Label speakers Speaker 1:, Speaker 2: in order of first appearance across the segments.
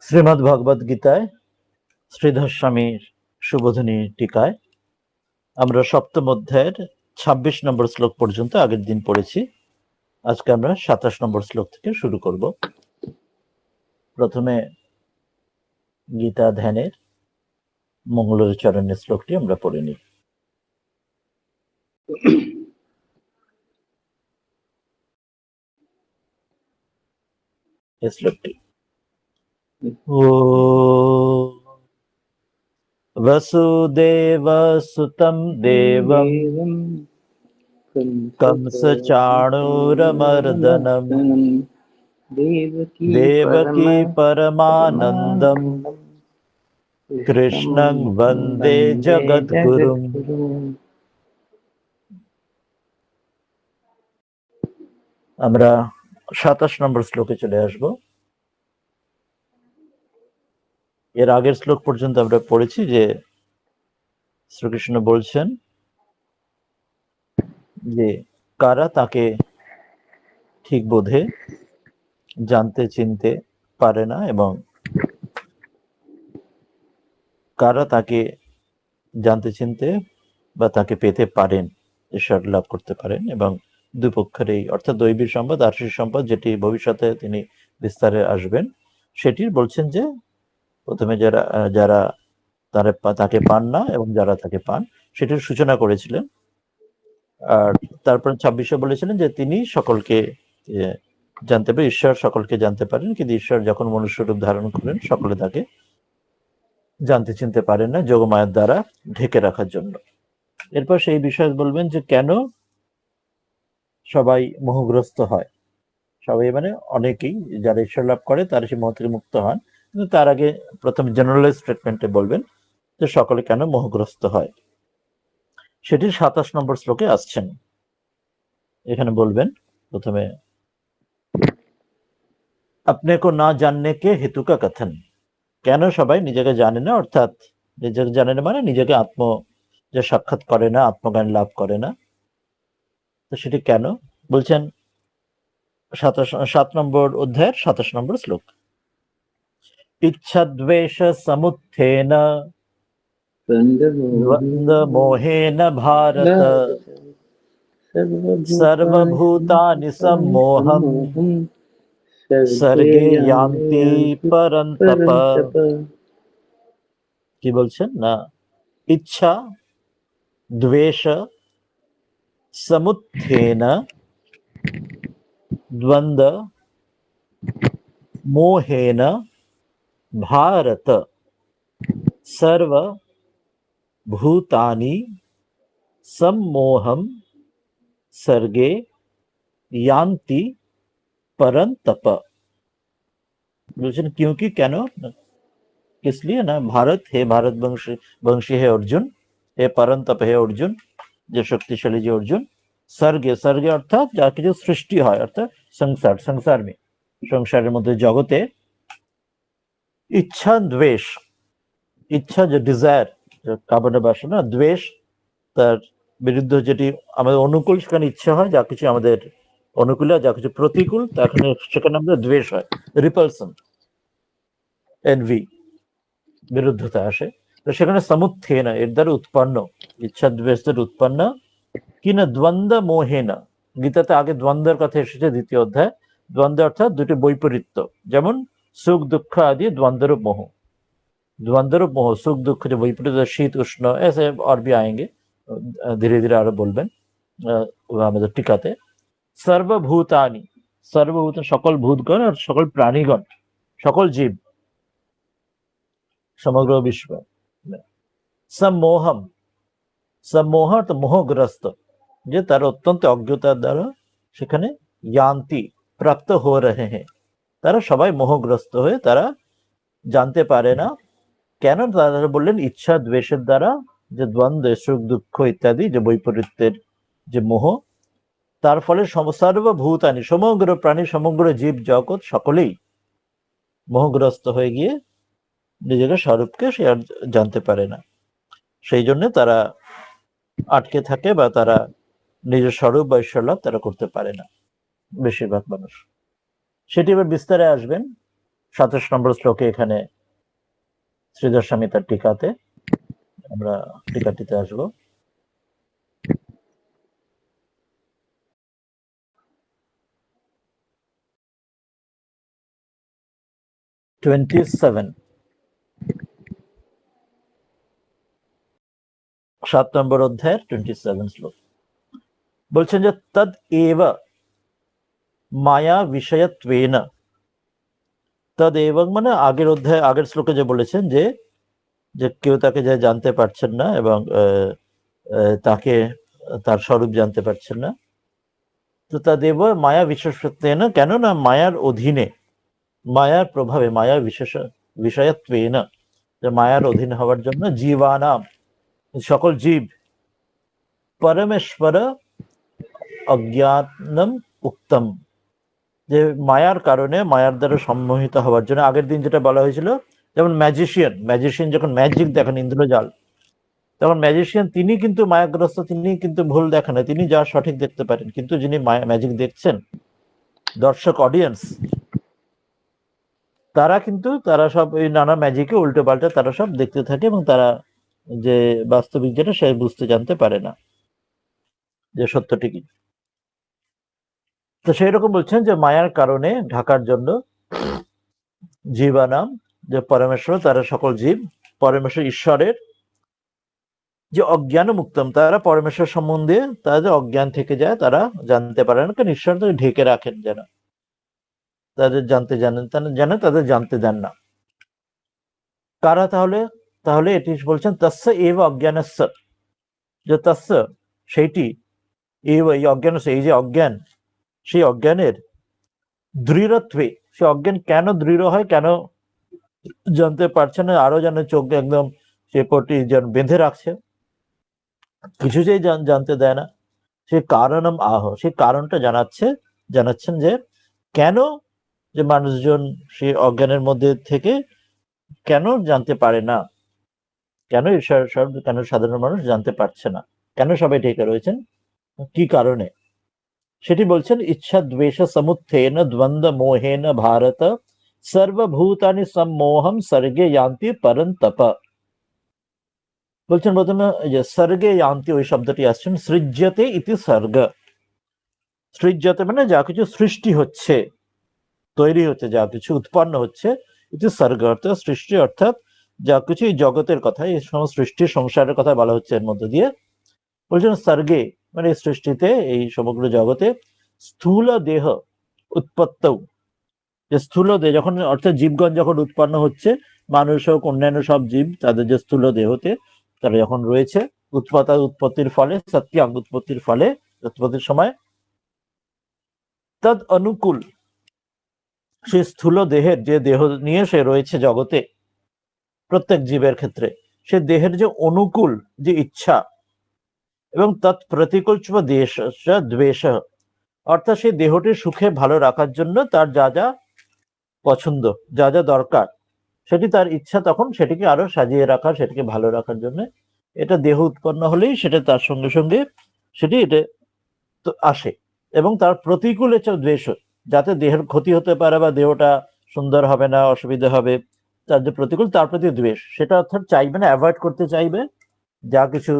Speaker 1: শ্রীমদ্ ভগবদ গীতায় শ্রীধর স্বামীর সুবোধনী টিকায় আমরা সপ্তম অধ্যায়ের ২৬ নম্বর শ্লোক পর্যন্ত আগের দিন পড়েছি। আজকে আমরা ২৭ নম্বর শ্লোক থেকে শুরু করব। প্রথমে গীতা ধ্যানের মঙ্গলাচরণের শ্লোকটি আমরা পড়ে নিই। এই শ্লোকটি वसुदेवसुतं देवं कंसचाणूरमर्दनं देवकी परमानन्दं कृष्णं वन्दे जगद्गुरुम्। আমরা ২৭ নম্বর শ্লোকে চলে আসব। এর আগের শ্লোক পর্যন্ত আমরা পড়েছি যে শ্রীকৃষ্ণ বলছেন যে কারা তাকে ঠিক বোধে জানতে চিনতে পারে না এবং কারা তাকে জানতে চিনতে বা তাকে পেতে পারেন, ঈশ্বর লাভ করতে পারেন। এবং দুই পক্ষের এই অর্থাৎ দৈবী সম্পদ আর্ষিক সম্পদ যেটি ভবিষ্যতে তিনি বিস্তারে আসবেন সেটির বলছেন যে প্রথমে যারা যারা তাকে পান না এবং যারা তাকে পান সেটির সূচনা করেছিলেন। আর তারপর ২৬-এ বলেছিলেন যে তিনি সকলকে জানতে পারেন, ঈশ্বর সকলকে জানতে পারেন, কিন্তু ঈশ্বর যখন মনুষ্য রূপ ধারণ করেন সকলে তাকে জানতে চিনতে পারেন না যোগমায়ার দ্বারা ঢেকে রাখার জন্য। এরপর সেই বিষয়ে বলবেন যে কেন সবাই মোহগ্রস্ত হয়। সবাই মানে অনেকেই যারা ঈশ্বর লাভ করে তারা সেই মোহ থেকে মুক্ত হন, কিন্তু তার আগে প্রথম জেনারেলাইজ স্টেটমেন্টে বলবেন যে সকলে কেন মোহগ্রস্ত হয়। সেটি ২৭ নম্বর শ্লোকে আসছেন। এখানে বলবেন প্রথমে আপনি কো না জাননে কে হেতু কা কথন, কেন সবাই নিজেকে জানে না, অর্থাৎ নিজেকে জানে না মানে নিজেকে আত্ম যে সাক্ষাৎ করে না, আত্মজ্ঞান লাভ করে না। তো সেটি কেন বলছেন ৭ নম্বর অধ্যায়ের ২৭ নম্বর শ্লোক। ইচ্ছাদ্বেষ সমুত্থেন দ্বন্দ্ব মোহেন ভারত সর্বভূতানি সম্মোহম সর্গে ইয়ান্তি পরন্তপ। কি বলছেন না, ইচ্ছা দ্বেষ সমুত্থেন দ্বন্দ্ব মোহেন ভারত সর্বভূতানি সম্মোহম सर्गे यान्ति परंतप। क्योंकि কেন किस लिए ना, भारत हे भारत वंशी है अर्जुन, हे परंतप हे अर्जुन যে শক্তিশালী যে অর্জুন, স্বর্গে স্বর্গে অর্থাৎ যা কিছু সৃষ্টি হয় অর্থাৎ সংসার সংসার মে সংসারের মধ্যে জগতে ইচ্ছা দ্বেষ, ইচ্ছা যে ডিজায়ার কামনা বাসনা, দ্বেষ তার বিরুদ্ধে যেটি আমাদের অনুকূল সেখানে ইচ্ছা হয়, যা কিছু আমাদের অনুকূল যা কিছু প্রতিকূল সেখানে আমাদের দ্বেষ হয়, রিপালশন এনভি বিরুদ্ধতা আসে। তো সেখানে সমুত্থে না এর দ্বারা উৎপন্ন ইচ্ছা দ্বেষের উৎপন্ন কি না দ্বন্দ্ব মোহে না। গীতাতে আগে দ্বন্দ্বের কথা এসেছে দ্বিতীয় অধ্যায়। দ্বন্দ্ব অর্থাৎ দুটি বৈপরীত্য, যেমন সুখ দুঃখ আদি দ্বন্দ্বরূপ মোহ, द्वंद्वरूप मोह सुख दुख जो विपरीत शीत उष्ण ऐसे और भी आएंगे, धीरे धीरे आरो बोलबेन আমাদের টিকাতে। সর্বভূতানি সর্বভূত সকল ভূতগণ আর সকল প্রাণীগণ সকল জীব সমগ্র বিশ্ব সম্মোহম সম্মোহ তো মোহগ্রস্ত যে তার অত্যন্ত অজ্ঞতার দ্বারা সেখানে यान्ति প্রাপ্ত हो रहे हैं, তারা সবাই মোহগ্রস্ত হয়ে তারা জানতে পারে না। কেন তারা বললেন ইচ্ছা দ্বেষের দ্বারা যে দ্বন্দ্ব সুখ দুঃখ ইত্যাদি যে বৈপরীত্যের যে মোহ, তার ফলে সর্বভূতানি সমগ্র প্রাণী সমগ্র জীব জগৎ সকলেই মোহগ্রস্ত হয়ে গিয়ে নিজেকে স্বরূপকে সে আর জানতে পারে না। সেই জন্য তারা আটকে থাকে বা তারা নিজের স্বরূপ বা ঈশ্বর লাভ তারা করতে পারে না বেশিরভাগ মানুষ। সেটি এবার বিস্তারে আসবেন 27 নম্বর শ্লোকে এখানে শ্রীধর স্বামী তার টিকাতে, আমরা টিকাটিতে আসবো। '27 7 নম্বর অধ্যায়ের 27 শ্লোক বলছেন যে তদ এব মায়া বিষয়ত্বেন, তদ এবং মানে আগের অধ্যায় আগের শ্লোকে যে বলেছেন যে যে কেউ তাকে যে জানতে পারছেন না এবং তাকে তার স্বরূপ জানতে পারছেন না, তো তদেব মায়া বিশেষত্বেন, কেননা মায়ার অধীনে, মায়ার প্রভাবে, মায়া বিষয়ত্বেন, যে মায়ার অধীন হওয়ার জন্য জীবানাম সকল জীব পরমেশ্বর অজ্ঞানম উক্তম, যে মায়ার কারণে, মায়ার দ্বারা সম্মোহিত হওয়ার জন্য, আগের দিন যেটা বলা হয়েছিল, যেমন ম্যাজিশিয়ান যখন ম্যাজিক দেখেন, ইন্দ্রজাল, তখন ম্যাজিশিয়ান তিনি কিন্তু মায়াগ্রস্ত, তিনি কিন্তু ভুল দেখেন না, তিনি যা সঠিক দেখতে পারেন, কিন্তু যিনি ম্যাজিক দেখছেন, দর্শক অডিয়েন্স, তারা সব এই নানা ম্যাজিকে উল্টো পাল্টা তারা সব দেখতে থাকে এবং তারা যে বাস্তবিক যেটা সে বুঝতে জানতে পারে না যে সত্যটি কি। তো সেই রকম বলছেন যে মায়ার কারণে ঢাকার জন্য জীবানাম, যে পরমেশ্বর, তারা সকল জীব পরমেশ্বর ঈশ্বরের যে অজ্ঞান মুক্তম, তারা পরমেশ্বর সম্বন্ধে তাদের অজ্ঞান থেকে যায়, তারা জানতে পারে না, কারণ ঈশ্বর তাদের ঢেকে রাখেন, যেন তাদের জানতে তাদের জানতে দেন না। কারা তাহলে এটি বলছেন তস্য এব অজ্ঞানস্য, যে তস্য সেইটি, এই অজ্ঞানস্য, এই যে অজ্ঞান, সেই অজ্ঞানের দৃঢ়ত্বে, সে অজ্ঞান কেন দৃঢ় হয়, কেন জানতে পারছে না, আরো যেন চোখ একদম সে পটি যেন বেঁধে রাখছে, কিছুতেই জানতে দেয় না, সে কারণম আহ, সেই কারণটা জানাচ্ছেন যে কেন যে মানুষজন সেই অজ্ঞানের মধ্যে থেকে কেন জানতে পারে না, কেন ঈশ্বর কেন সাধারণ মানুষ জানতে পারছে না, কেন সবাই ঢেকে রয়েছেন, কি কারণে, সেটি বলছেন ইচ্ছা দ্বেষ সমুত্থেন দ্বন্দ্ব মোহেন ভারত সর্বভূতানি সম্মোহম সর্গে ইয়ান্তি পরন্তপ। বলছেন প্রথমে যে সর্গে ইয়ান্তি, ওই শব্দটি আসছেন সৃজ্যতে ইতি সর্গ, সৃজ্যতে মানে যা কিছু সৃষ্টি হচ্ছে, তৈরি হচ্ছে, যা কিছু উৎপন্ন হচ্ছে, ইতি সর্গ অর্থাৎ সৃষ্টি, অর্থাৎ যা কিছু এই জগতের কথা, এই সমস্ত সৃষ্টি সংসারের কথা বলা হচ্ছে এর মধ্যে দিয়ে। বলছেন সর্গে মানে সৃষ্টিতে, এই সমগ্র জগতে স্থূল দেহ উৎপত্ত, যে স্থূল দেহ যখন, অর্থাৎ জীবগণ যখন উৎপন্ন হচ্ছে, মানুষ হোক অন্যান্য সব জীব, তাদের যে স্থূল দেহতে তারা যখন রয়েছে, উৎপত্তির ফলে, সত্যাং উৎপত্তির ফলে, উৎপত্তির সময়, তদ অনুকূল, সে স্থূল দেহের, যে দেহ নিয়ে সে রয়েছে জগতে, প্রত্যেক জীবের ক্ষেত্রে সে দেহের যে অনুকূল যে ইচ্ছা, এবং তৎ প্রতিকূল দ্বেষ, অর্থাৎ সেই দেহটি সুখে ভালো রাখার জন্য তার যা যা পছন্দ, যা যা দরকার, সেটি তার ইচ্ছা, তখন সেটিকে আরো সাজিয়ে রাখার, সেটিকে ভালো রাখার জন্য, এটা দেহ উৎপন্ন হলেই সেটা তার সঙ্গে সঙ্গে সেটি এটা তো আসে, এবং তার প্রতিকূল দ্বেষ, যাতে দেহের ক্ষতি হতে পারে বা দেহটা সুন্দর হবে না, অসুবিধা হবে, তার যে প্রতিকূল, তার প্রতি দ্বেষ, সেটা অর্থাৎ চাইবে না, অ্যাভয়েড করতে চাইবে যা কিছু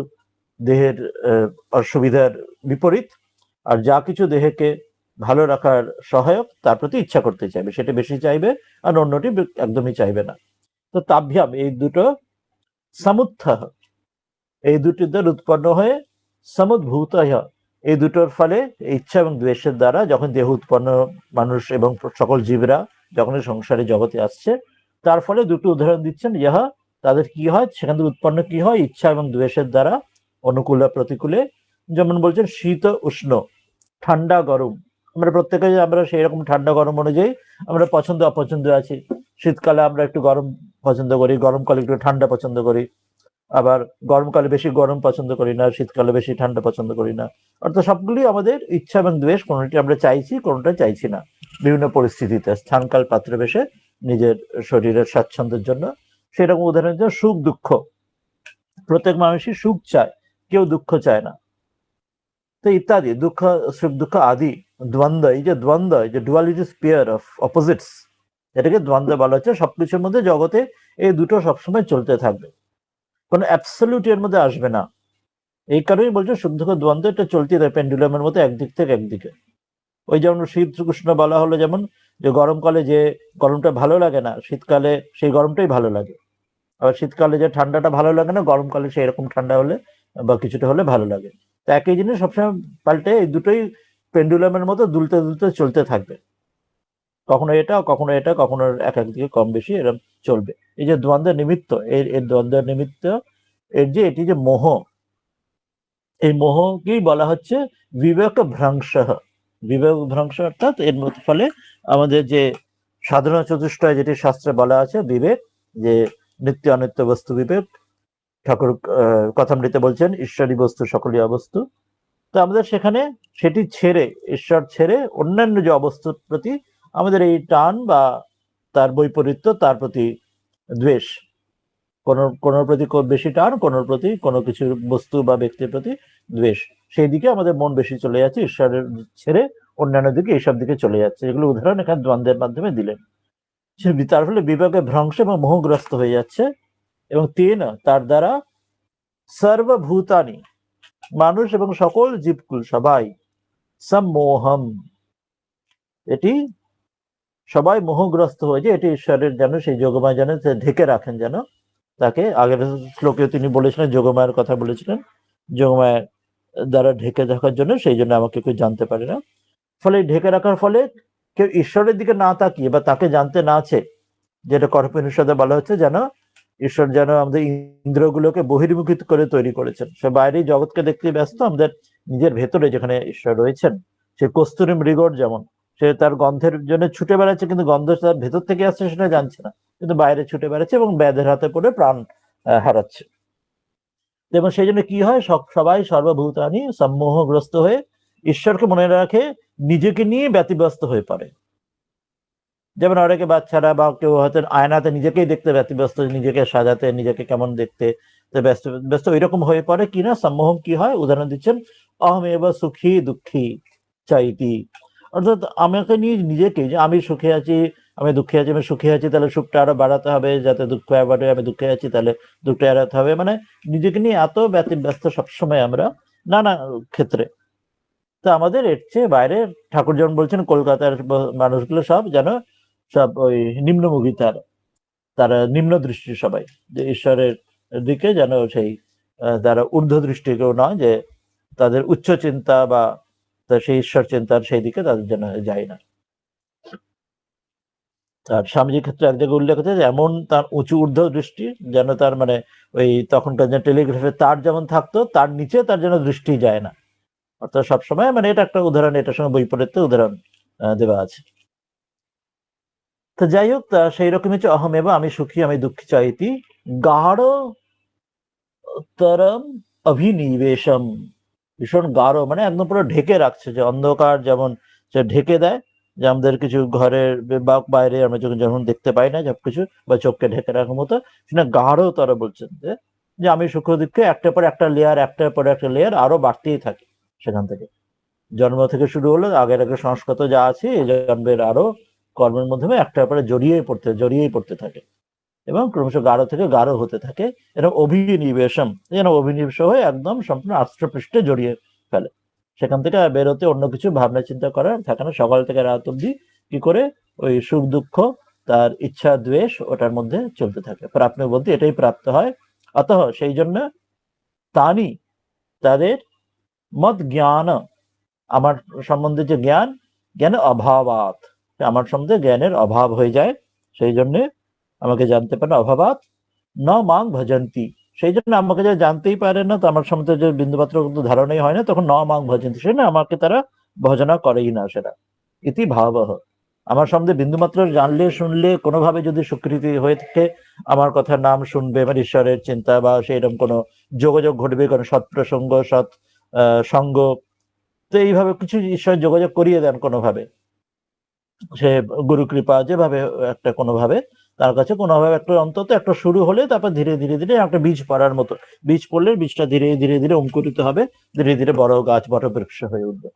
Speaker 1: দেহের অসুবিধার বিপরীত, আর যা কিছু দেহকে ভালো রাখার সহায়ক, তার প্রতি ইচ্ছা করতে চাইবে, সেটা বেশি চাইবে, আর অন্যটি একদমই চাইবে না। তো তাভ্যাম, এই দুটো সমুত্থাহ, এই দুটি দ্বার উৎপন্ন হয়ে সমুদ্ভূত, এই দুটোর ফলে ইচ্ছা এবং দ্বেষের দ্বারা যখন দেহ উৎপন্ন, মানুষ এবং সকল জীবরা যখন সংসারে জগতে আসছে, তার ফলে দুটো উদাহরণ দিচ্ছেন, ইহা তাদের কি হয়, সেখান থেকে উৎপন্ন কি হয়, ইচ্ছা এবং দ্বেষের দ্বারা, অনুকূল প্রতিকূলে, যেমন বলছেন শীত উষ্ণ, ঠান্ডা গরম, আমরা প্রত্যেকে আমরা সেই রকম ঠান্ডা গরম অনুযায়ী আমরা পছন্দ অপছন্দ আছি, শীতকালে আমরা একটু গরম পছন্দ করি, গরমকালে একটু ঠান্ডা পছন্দ করি, আবার গরমকালে বেশি গরম পছন্দ করি না, শীতকালে বেশি ঠান্ডা পছন্দ করি না, অর্থাৎ সবগুলি আমাদের ইচ্ছা এবং দ্বেষ, কোনটি আমরা চাইছি, কোনটা চাইছি না, বিভিন্ন পরিস্থিতিতে স্থানকাল পাত্র বেশে নিজের শরীরের স্বাচ্ছন্দ্যের জন্য। সেরকম উদাহরণ হচ্ছে সুখ দুঃখ, প্রত্যেক মানুষই সুখ চায়, কেউ দুঃখ চায় না, তো ইত্যাদি, দুঃখ সুখ দুঃখ আদি, দ্বন্দ্ব, এই যে দ্বন্দ্ব, এই যে ডুয়ালিটি, পেয়ার অফ অপোজিটস, এটাকে দ্বন্দ্ব বলা হচ্ছে। সবকিছুর মধ্যে জগতে এই দুটো সবসময় চলতে থাকবে, কোনো অ্যাবসলিউট এর মধ্যে আসবে না। এই কারণেই বলছে শুদ্ধ দ্বন্দ্ব এটা চলতে থাকে পেন্ডুলামের মতো একদিক থেকে একদিকে। ওই যেমন শীত উষ্ণ বলা হলো, যেমন যে গরমকালে যে গরমটা ভালো লাগে না, শীতকালে সেই গরমটাই ভালো লাগে। আবার শীতকালে যে ঠান্ডাটা ভালো লাগে না, গরমকালে সেই রকম ঠান্ডা হলে বা কিছুটা হলে ভালো লাগে। তো একই জিনিস সবসময় পাল্টে এই দুটোই পেন্ডুলামের মতো দুলতে দুলতে চলতে থাকবে, কখনো এটা কখনো এটা, কখনো এক একদিকে কম বেশি এরকম চলবে। এই যে দ্বন্দ্বের নিমিত্ত, এর দ্বন্দ্বের নিমিত্ত এর যে এটি যে মোহ, এই মোহকেই বলা হচ্ছে বিবেক ভ্রংশ। বিবেক ভ্রংশ অর্থাৎ এর ফলে আমাদের যে সাধনা চতুষ্টয় যেটি শাস্ত্রে বলা আছে বিবেক, যে নিত্য অনিত্য বস্তু বিবেক, ঠাকুর কথামৃতে বলছেন ঈশ্বরী বস্তু সকলই অবস্তু। তো আমাদের সেখানে সেটি ছেড়ে, ঈশ্বর ছেড়ে অন্যান্য যে অবস্তুর প্রতি আমাদের এই টান বা তার বৈপরীত্য, তার প্রতি দ্বেষ, কোনোর প্রতি বেশি টান, কোনোর প্রতি কোনো কিছু বস্তু বা ব্যক্তির প্রতি দ্বেষ, সেই দিকে আমাদের মন বেশি চলে যাচ্ছে, ঈশ্বরের ছেড়ে অন্যান্য দিকে এইসব দিকে চলে যাচ্ছে। এগুলো উদাহরণ এখানে দ্বন্দ্বের মাধ্যমে দিলেন। তার ফলে বিবেকে ভ্রংশ এবং মোহগ্রস্ত হয়ে যাচ্ছে, এবং তার দ্বারা সর্বভূতানি, মানুষ এবং সকল জীবকুল সবাই, সম্মোহম, এটি সবাই মোহগ্রস্ত হয়ে যায়। এটি ঈশ্বরের যেন সেই যোগমায় যেন ঢেকে রাখেন, যেন তাকে। আগের শ্লোকে তিনি বলেছিলেন, যোগমায়ের কথা বলেছিলেন, যোগমায়ের দ্বারা ঢেকে রাখার জন্য, সেই জন্য আমাকে কেউ জানতে পারে না। ফলে ঢেকে রাখার ফলে কেউ ঈশ্বরের দিকে না তাকিয়ে বা তাকে জানতে না চেয়ে, যেটা কঠোপনিষদে বলা হচ্ছে, যেন ঈশ্বর যেন আমাদের ইন্দ্রগুলোকে বহির্মুখী করে তৈরি করেছেন। সে বাইরেই জগৎকে দেখতে ব্যস্ত, আমাদের নিজের ভেতরে যেখানে ঈশ্বর রয়েছেন, সে কস্তুরী মৃগর যেমন, সে তার গন্ধের জন্য ছুটে বেড়াচ্ছে, কিন্তু গন্ধ তার ভেতর থেকে আসছে সেটা জানছে না, কিন্তু বাইরে ছুটে বেড়াচ্ছে এবং ব্যাধের হাতে পড়ে প্রাণ হারাচ্ছে। এবং সেই জন্য কি হয়, সবাই সর্বভূতানি সম্মোহগ্রস্ত হয়ে ঈশ্বরকে মনে রাখে, নিজেকে নিয়ে ব্যতিব্যস্ত হয়ে পড়ে। যেমন অনেকে বাচ্চারা বা কেউ হয়তো আয়নাতে নিজেকেই দেখতে ব্যতিব্যস্ত, নিজেকে সাজাতে, নিজেকে কেমন দেখতে ব্যস্ত ব্যস্ত ওইরকম হয়ে পড়ে। কিনা সম্মোহম কি হয়, উদাহরণ দিচ্ছেন, অহম এব সুখী দুঃখী চাইতি, অর্থাৎ আমাকে নিয়ে নিজেকে, যে আমি সুখে আছি, আমি দুঃখে আছি, আমি সুখে আছি, তাহলে সুখটা আরো বাড়াতে হবে, যাতে দুঃখ এবারে, আমি দুঃখে আছি তাহলে দুঃখটা এড়াতে হবে। মানে নিজেকে নিয়ে এত ব্যতিব্যস্ত সবসময় আমরা নানা ক্ষেত্রে। তো আমাদের এর চেয়ে বাইরে, ঠাকুর যেমন বলছেন, কলকাতার মানুষগুলো সব যেন সব ওই নিম্নমুখী, তারা নিম্ন দৃষ্টি সবাই, যে ঈশ্বরের দিকে যেন সেই তারা ঊর্ধ্ব দৃষ্টি কেউ নয়, যে তাদের উচ্চ চিন্তা বা সেই ঈশ্বর চিন্তার সেই দিকে তাদের যেন যায় না। আর স্বামীজির ক্ষেত্রে এক জায়গায় উল্লেখ হচ্ছে যে এমন তার উঁচু ঊর্ধ্ব দৃষ্টি, যেন তার মানে ওই তখনকার যে টেলিগ্রাফে তার যেমন থাকতো, তার নিচে তার যেন দৃষ্টি যায় না। অর্থাৎ সবসময়, মানে এটা একটা উদাহরণ, এটার সঙ্গে বৈপরীত্য উদাহরণ দেওয়া আছে। তো যাই হোক, সেই রকম হচ্ছে অহমেব, আমি সুখী আমি দুঃখী চাইতি, গাঢ় তরম অভিনিবেশম, ভীষণ গাঢ় মানে একদম পুরো ঢেকে রাখছে, যে অন্ধকার যেমন সে ঢেকে দেয়, যে আমাদের কিছু ঘরের বা বাইরে আমরা যখন দেখতে পাই না সবকিছু, বা চোখকে ঢেকে রাখার মতো, সেটা গাঢ়তর বলছেন, যে আমি সুখ দুঃখে একটার পর একটা লেয়ার, একটার পর একটা লেয়ার আরো বাড়তেই থাকে। সেখান থেকে জন্ম থেকে শুরু হলো, আগের সংস্কৃত যা আছে, এই জন্মের আরো কর্মের মাধ্যমে একটার পরে জড়িয়েই পড়তে থাকে, এবং ক্রমশ গাঢ় থেকে গাঢ় হতে থাকে। এরকম অভিনিবেশম, যেন অভিনিবেশ হয়ে একদম সম্পূর্ণ আষ্টপৃষ্ঠে জড়িয়ে ফেলে। সেখান থেকে বেরোতে অন্য কিছু ভাবনা চিন্তা করার থাকে না, সকাল থেকে রাত অব্দি কি করে ওই সুখ দুঃখ, তার ইচ্ছা দ্বেষ, ওটার মধ্যে চলতে থাকে। প্রাপ্য বলতে এটাই প্রাপ্ত হয়। অতঃ সেই জন্য তানি, তাদের মত জ্ঞান, আমার সম্বন্ধে যে জ্ঞানের অভাবাত, আমার সম্বন্ধে জ্ঞানের অভাব হয়ে যায়, সেই জন্য আমাকে জানতে পারে না, অভাবাত ন মাং ভজন্তি, সেই জন্য আমাকে যারা জানতেই পারে না, তো আমার সম্বন্ধে যে বিন্দুমাত্র কিন্তু ধারণাই হয় না, তখন ন মাং ভজন্তি, সেই না আমাকে তারা ভজনা করেই না। সেটা ইতি ভাবহ, আমার সম্বন্ধে বিন্দুমাত্র জানলে শুনলে কোনোভাবে যদি স্বীকৃতি হয়ে থাকে, আমার কথার নাম শুনবে, মানে ঈশ্বরের চিন্তা বা সেইরকম কোনো যোগাযোগ ঘটবে, কোনো সৎপ্রসঙ্গ, সৎ সঙ্গ, তো এইভাবে কিছু ঈশ্বর যোগাযোগ করিয়ে দেন কোনোভাবে, সে গুরু কৃপা যেভাবে একটা কোনোভাবে তার কাছে কোনোভাবে একটা অন্তত একটা শুরু হলে, তারপর ধীরে ধীরে ধীরে একটা বীজ পড়ার মতো, বীজ পড়লে বীজটা ধীরে ধীরে ধীরে অঙ্কুরিত হবে, ধীরে ধীরে বড় গাছ, বড় বৃক্ষ হয়ে উঠবে।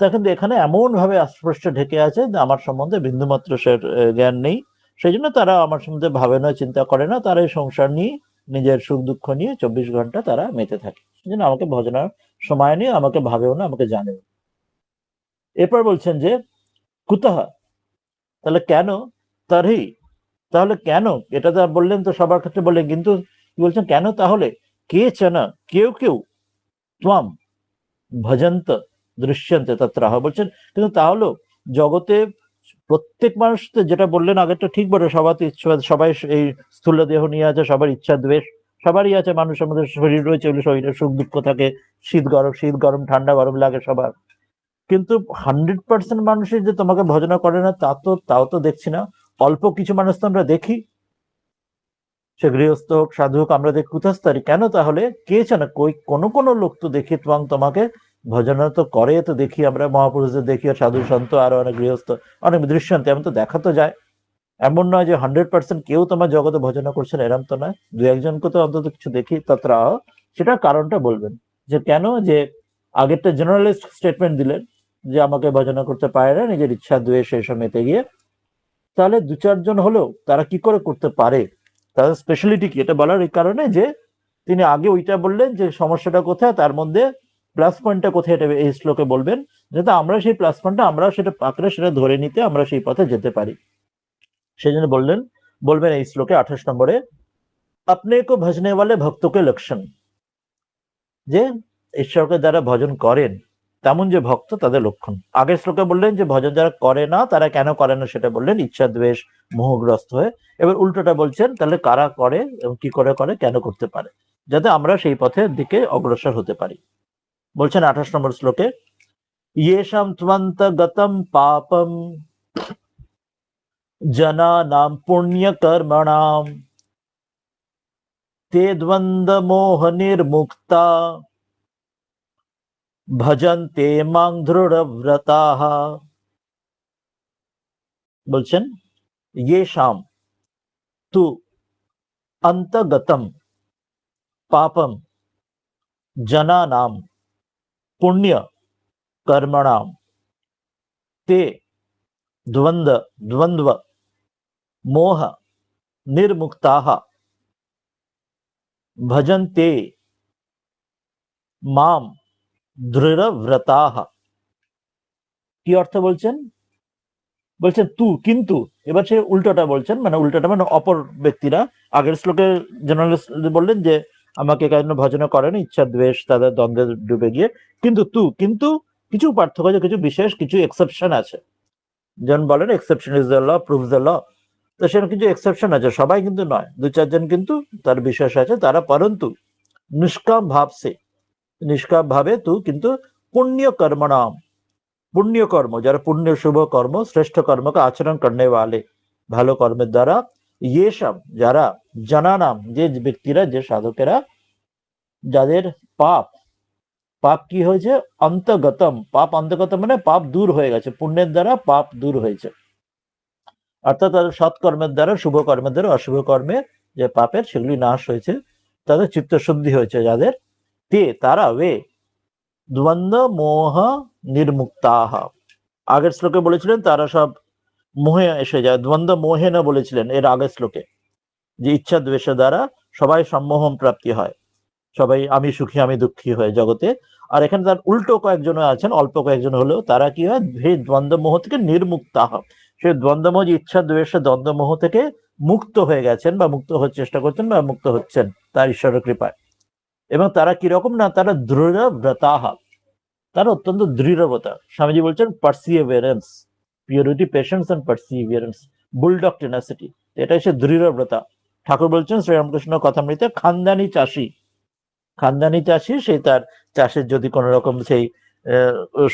Speaker 1: তা কিন্তু এখানে এমন ভাবে স্পষ্ট ঢেকে আছে যে আমার সম্বন্ধে বিন্দুমাত্র সে জ্ঞান নেই, সেই জন্য তারা আমার সম্বন্ধে ভাবে না, চিন্তা করে না, তারা এই সংসার নিয়ে নিজের সুখ দুঃখ নিয়ে 24 ঘন্টা তারা মেতে থাকে, সেই জন্য আমাকে ভজনার সময় নিয়ে আমাকে ভাবেও না, আমাকে জানেও। এরপর বলছেন যে কুতঃ, তাহলে কেন, তারহি, তাহলে কেন, এটা তো বললেন, তো সবার ক্ষেত্রে বললেন, কিন্তু কি বলছেন কেন, তাহলে কে চেনা, কেউ কেউ ত্বম ভজন্ত দৃশ্যন্তে তত্রাহ, বলছেন কিন্তু তাহলেও জগতে প্রত্যেক মানুষ তো, যেটা বললেন আগেরটা ঠিক বলে, সবার ইচ্ছা, সবাই এই স্থূল দেহ নিয়ে আছে, সবার ইচ্ছা দ্বেষ সবারই আছে, মানুষের মধ্যে শরীর রয়েছে, শরীরের সুখ দুঃখ থাকে, শীত গরম ঠান্ডা গরম লাগে সবার, কিন্তু 100% মানুষের যে তোমাকে ভজনা করে না, তাও তো দেখছি না। অল্প কিছু মানুষ তো আমরা দেখি, সে গৃহস্থ হোক সাধু হোক, আমরা দেখি কুতস্তারি, কেন তাহলে কে জানে, কোনো লোক তো দেখি তোমাকে ভজনা তো করে, তো দেখি আমরা মহাপুরুষদের দেখি, আর সাধু সন্ত আরো অনেক গৃহস্থ অনেক দৃষ্টান্ত, এমন তো দেখা তো যায়। এমন নয় যে 100% কেউ তোমার জগতে ভজনা করছে না, এরম তো নয়, দু একজনকে তো অন্তত কিছু দেখি, তত্রা, সেটা কারণটা বলবেন যে কেন, যে আগেরটা জেনারেলিস্ট স্টেটমেন্ট দিলেন যে আমাকে ভজনা করতে পারে না, নিজের ইচ্ছা দ্বেষ এসব মেতে গিয়ে, তাহলে দু চারজন হলেও তারা কি করে করতে পারে, তাদের স্পেশালিটি কি, এটা বলার এই কারণে যে তিনি আগে ওইটা বললেন যে সমস্যাটা কোথায়, তার মধ্যে প্লাস পয়েন্টটা কোথায়, এটা এই শ্লোকে বলবেন, যাতে আমরা সেই প্লাস পয়েন্টটা, আমরা সেটা পাকড়ে সেটা ধরে নিতে আমরা সেই পথে যেতে পারি। সেই জন্য বলবেন এই শ্লোকে 28 নম্বরে, আপনি কো ভজনে ওয়ালে ভক্তকে লক্ষণ, যে ঈশ্বরকে যারা ভজন করেন তেমন যে ভক্ত তাদের লক্ষণ। আগের শ্লোকে বললেন যে ভজন যারা করে না তারা কেন করে না সেটা বললেন, ইচ্ছা দ্বেষ মোহগ্রস্ত হয়ে। এবার উল্টোটা বলছেন, তাহলে কারা করে এবং কি করে করে, কেন করতে পারে, যাতে আমরা সেই পথের দিকে অগ্রসর হতে পারি। বলছেন 28 নম্বর শ্লোকে, ইয়েষাম ত্বন্ত গতম পাপম জনানাম পুণ্য কর্মণাম ते द्वंद्व मोह निर्मुक्ता ভজন্তে মাং দৃঢ়ব্রতাহ। বলছেন ये शाम तु अंतगतम पापम जनानाम पुण्य कर्मणाम ते द्वंद्व मोह निर्मुक्ताः ভজন্তে মাম দৃঢ়ব্রতাহ। কি অর্থ বলছেন, বলছেন তু, কিন্তু, এবার সে উল্টোটা বলছেন, মানে উল্টোটা মানে অপর ব্যক্তিরা। আগের শ্লোকে জেনারেলিস্ট বললেন যে আমাকে কেন ভজনা করেন, ইচ্ছা দ্বেষ তাদের দ্বন্দ্বে ডুবে গিয়ে, কিন্তু কিছু পার্থক্য আছে, কিছু বিশেষ কিছু এক্সেপশন আছে, যেমন বলেন exception is the law proves the law, তো সেরকম কিছু এক্সেপশন আছে, সবাই কিন্তু নয়, দু চারজন কিন্তু তার বিশেষ আছে, তারা পরন্তু নিষ্কাম ভাবছে, নিষ্কাম ভাবে তু, কিন্তু পুণ্য কর্মণাম, পুণ্য কর্ম যারা, পুণ্য শুভ কর্ম শ্রেষ্ঠ কর্মকে আচরণ করনে वाले, ভালো কর্মের দ্বারা, ये सब যারা, জানানাম যে ব্যক্তিরা, যে সাধকেরা, যাদের পাপ, পাপ কি হয়েছে, অন্তগতম, পাপ অন্তগতম মানে পাপ দূর হয়ে গেছে, পুণ্যের দ্বারা পাপ দূর হয়েছে, অর্থাৎ তাদের সৎকর্মের দ্বারা, শুভ কর্মের দ্বারা অশুভ কর্মে যে পাপের সেগুলি নাশ হয়েছে, তাদের চিত্ত শুদ্ধি হয়েছে যাদের, তে তারা, ওয়ে দ্বন্দ্ব মোহ নির্মুক্তাহ, আগের শ্লোকে বলেছিলেন তারা সব মোহে এসে যায়, দ্বন্দ্ব মোহে না বলেছিলেন এর আগের শ্লোকে, যে ইচ্ছা দ্বেষের দ্বারা সবাই সম্মোহন প্রাপ্তি হয়, সবাই আমি সুখী আমি দুঃখী হয়ে জগতে। আর এখানে তার উল্টো কয়েকজন আছেন, অল্প কয়েকজন হলেও, তারা কি হয়, সেই দ্বন্দ্ব মোহ থেকে নির্মুক্ত হয়, সেই দ্বন্দ্বমোহ, ইচ্ছা দ্বেষের দ্বন্দ্ব মোহ থেকে মুক্ত হয়ে গেছেন, বা মুক্ত হওয়ার চেষ্টা করছেন, বা মুক্ত হচ্ছেন তার ঈশ্বরের কৃপায়। এবং তারা কিরকম না, তারা দৃঢ় ব্রতাহ, তারা অত্যন্ত দৃঢ়তা, স্বামীজি বলছেন perseverance, purity patience and perseverance, bulldog tenacity, এটাই সে দৃঢ়ব্রতা। ঠাকুর বলছেন শ্রীরামকৃষ্ণ কথামৃতে, খানদানি চাষি, সেই তার চাষের যদি কোনো রকম সেই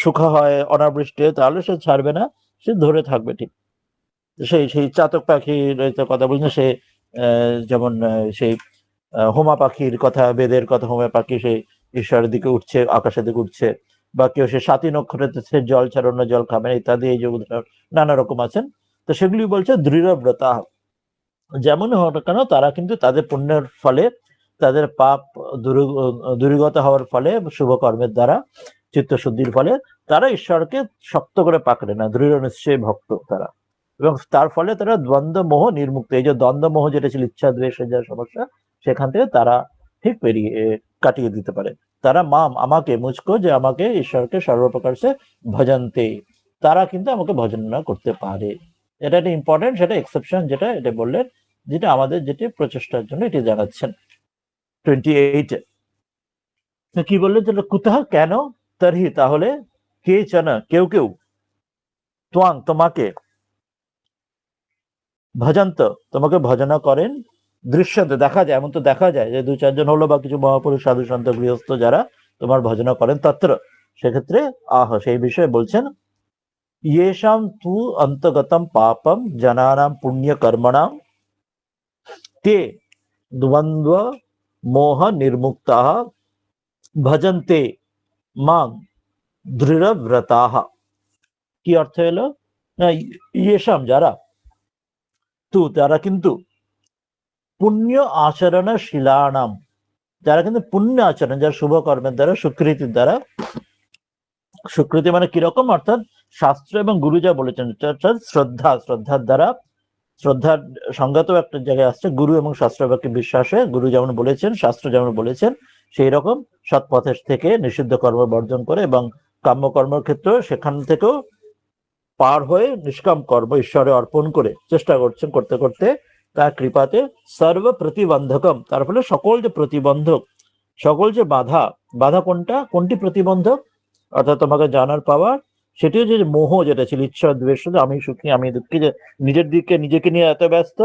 Speaker 1: সুখ হয় অনাবৃষ্টি, তাহলে সে ছাড়বে না, সে ধরে থাকবে ঠিক। সেই চাতক পাখির কথা বলছেন, সে যেমন সেই হোমা পাখির কথা, বেদের কথা, হোমা পাখি সেই ঈশ্বরের দিকে উঠছে, আকাশের দিকে উঠছে, বা কেউ সে সাতী নক্ষত্রে জল ছাড়ানো জল খাবে না ইত্যাদি, এই যে নানা রকম আছেন, তো সেগুলি বলছে দৃঢ়ব্রতা। যেমন হোক না কেন, তারা কিন্তু তাদের পুণ্যের ফলে, তাদের পাপ দূরীগত হওয়ার ফলে, শুভ কর্মের দ্বারা চিত্তশুদ্ধির ফলে তারা ঈশ্বরকে শক্ত করে পাকড়ে না, দৃঢ় নিশ্চয়ই ভক্ত তারা, এবং তার ফলে তারা দ্বন্দ্ব মোহ নির্মুক্ত। এই যে দ্বন্দ্ব মোহ যেটা ছিল ইচ্ছা দ্বেষের যা সমস্যা, সেখান থেকে তারা ঠিক কাটিয়ে দিতে পারে। তারা আমাকে মুঝকো, যে আমাকে ঈশ্বরকে সর্বপ্রকার সে ভজনতে, তারা কিন্তু আমাকে ভজনা করতে পারে। এটা একটা ইম্পর্টেন্ট, সেটা এক্সেপশন যেটা এটা বললেন, যেটা আমাদের যেটি প্রচেষ্টার জন্য এটি জানাচ্ছেন 28-এ। কি বললেন, যেটা কুতঃ কেন, তারহি তাহলে, কে চানা কেউ কেউ, ত্বাং তোমাকে, ভজন্ত তোমাকে ভজনা করেন, দৃশ্যতে দেখা যায়, এমন তো দেখা যায় যে 2-4 জন হলো বা কিছু মহাপুরুষ সাধু সন্ত গৃহস্থ যারা তোমার ভজনা করেন, তত্র সেক্ষেত্রে সেই বিষয়ে বলছেন, येषां तु अंतगतम पापम जनानां पुण्य कर्मणां ते द्वंद्व मोह निर्मुक्ताः भजन्ते मां दृढ़व्रताः। কি অর্থ হলো না, येषां যারা, তু তারা কিন্তু, পুণ্য আচরণশীলানাম যারা কিন্তু পুণ্য আচরণ, যারা শুভ কর্মের দ্বারা, সুকৃতির দ্বারা, সুকৃতি মানে কিরকম, অর্থাৎ শাস্ত্র এবং গুরু যা বলেছেন, অর্থাৎ শ্রদ্ধার দ্বারা, শ্রদ্ধার সংজ্ঞাত একটা জায়গায় আসছে, গুরু এবং শাস্ত্র বাক্যে বিশ্বাসে, গুরু যেমন বলেছেন, শাস্ত্র যেমন বলেছেন, সেই রকম সৎ পথের থেকে নিষিদ্ধ কর্ম বর্জন করে এবং কাম্যকর্মের ক্ষেত্রে সেখান থেকেও পার হয়ে নিষ্কাম কর্ম ঈশ্বরে অর্পণ করে চেষ্টা করছেন, করতে করতে তার কৃপাতে সর্ব প্রতিবন্ধকম, তার ফলে সকল যে প্রতিবন্ধক, সকল যে বাধা কোনটি প্রতিবন্ধক, অর্থাৎ তোমাকে জানার পাওয়ার, সেটিও যে মোহ যেটা ছিল, ইচ্ছা দ্বেষ, আমি সুখী আমি দুঃখী, যে নিজের দিকে নিজেকে নিয়ে এত ব্যস্ত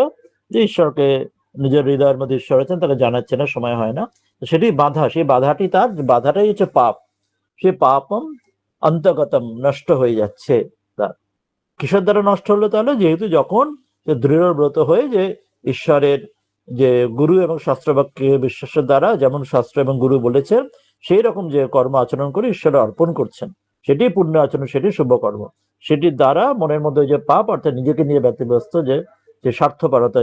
Speaker 1: যে ঈশ্বরকে নিজের হৃদয়ের মধ্যে ঈশ্বর আছেন তাকে জানাচ্ছে না, সময় হয় না, সেটি বাধা, সেই বাধাটাই হচ্ছে পাপ। সে পাপম অন্তগতম নষ্ট হয়ে যাচ্ছে। কিসের দ্বারা নষ্ট হলো তাহলে, যেহেতু যখন দৃঢ় ব্রত হয়ে যে ঈশ্বরের যে গুরু এবং শাস্ত্রবাক্যে বিশ্বাসের দ্বারা, যেমন শাস্ত্র এবং গুরু বলেছেন সেই রকম যে কর্ম আচরণ করে ঈশ্বরে অর্পণ করছেন, সেটি পুণ্য আচরণ, সেটি শুভ কর্ম, সেটির দ্বারা মনের মধ্যে যে পাপ, অর্থাৎ নিজেকে নিয়ে ব্যতিব্যস্ত যে স্বার্থপরতা,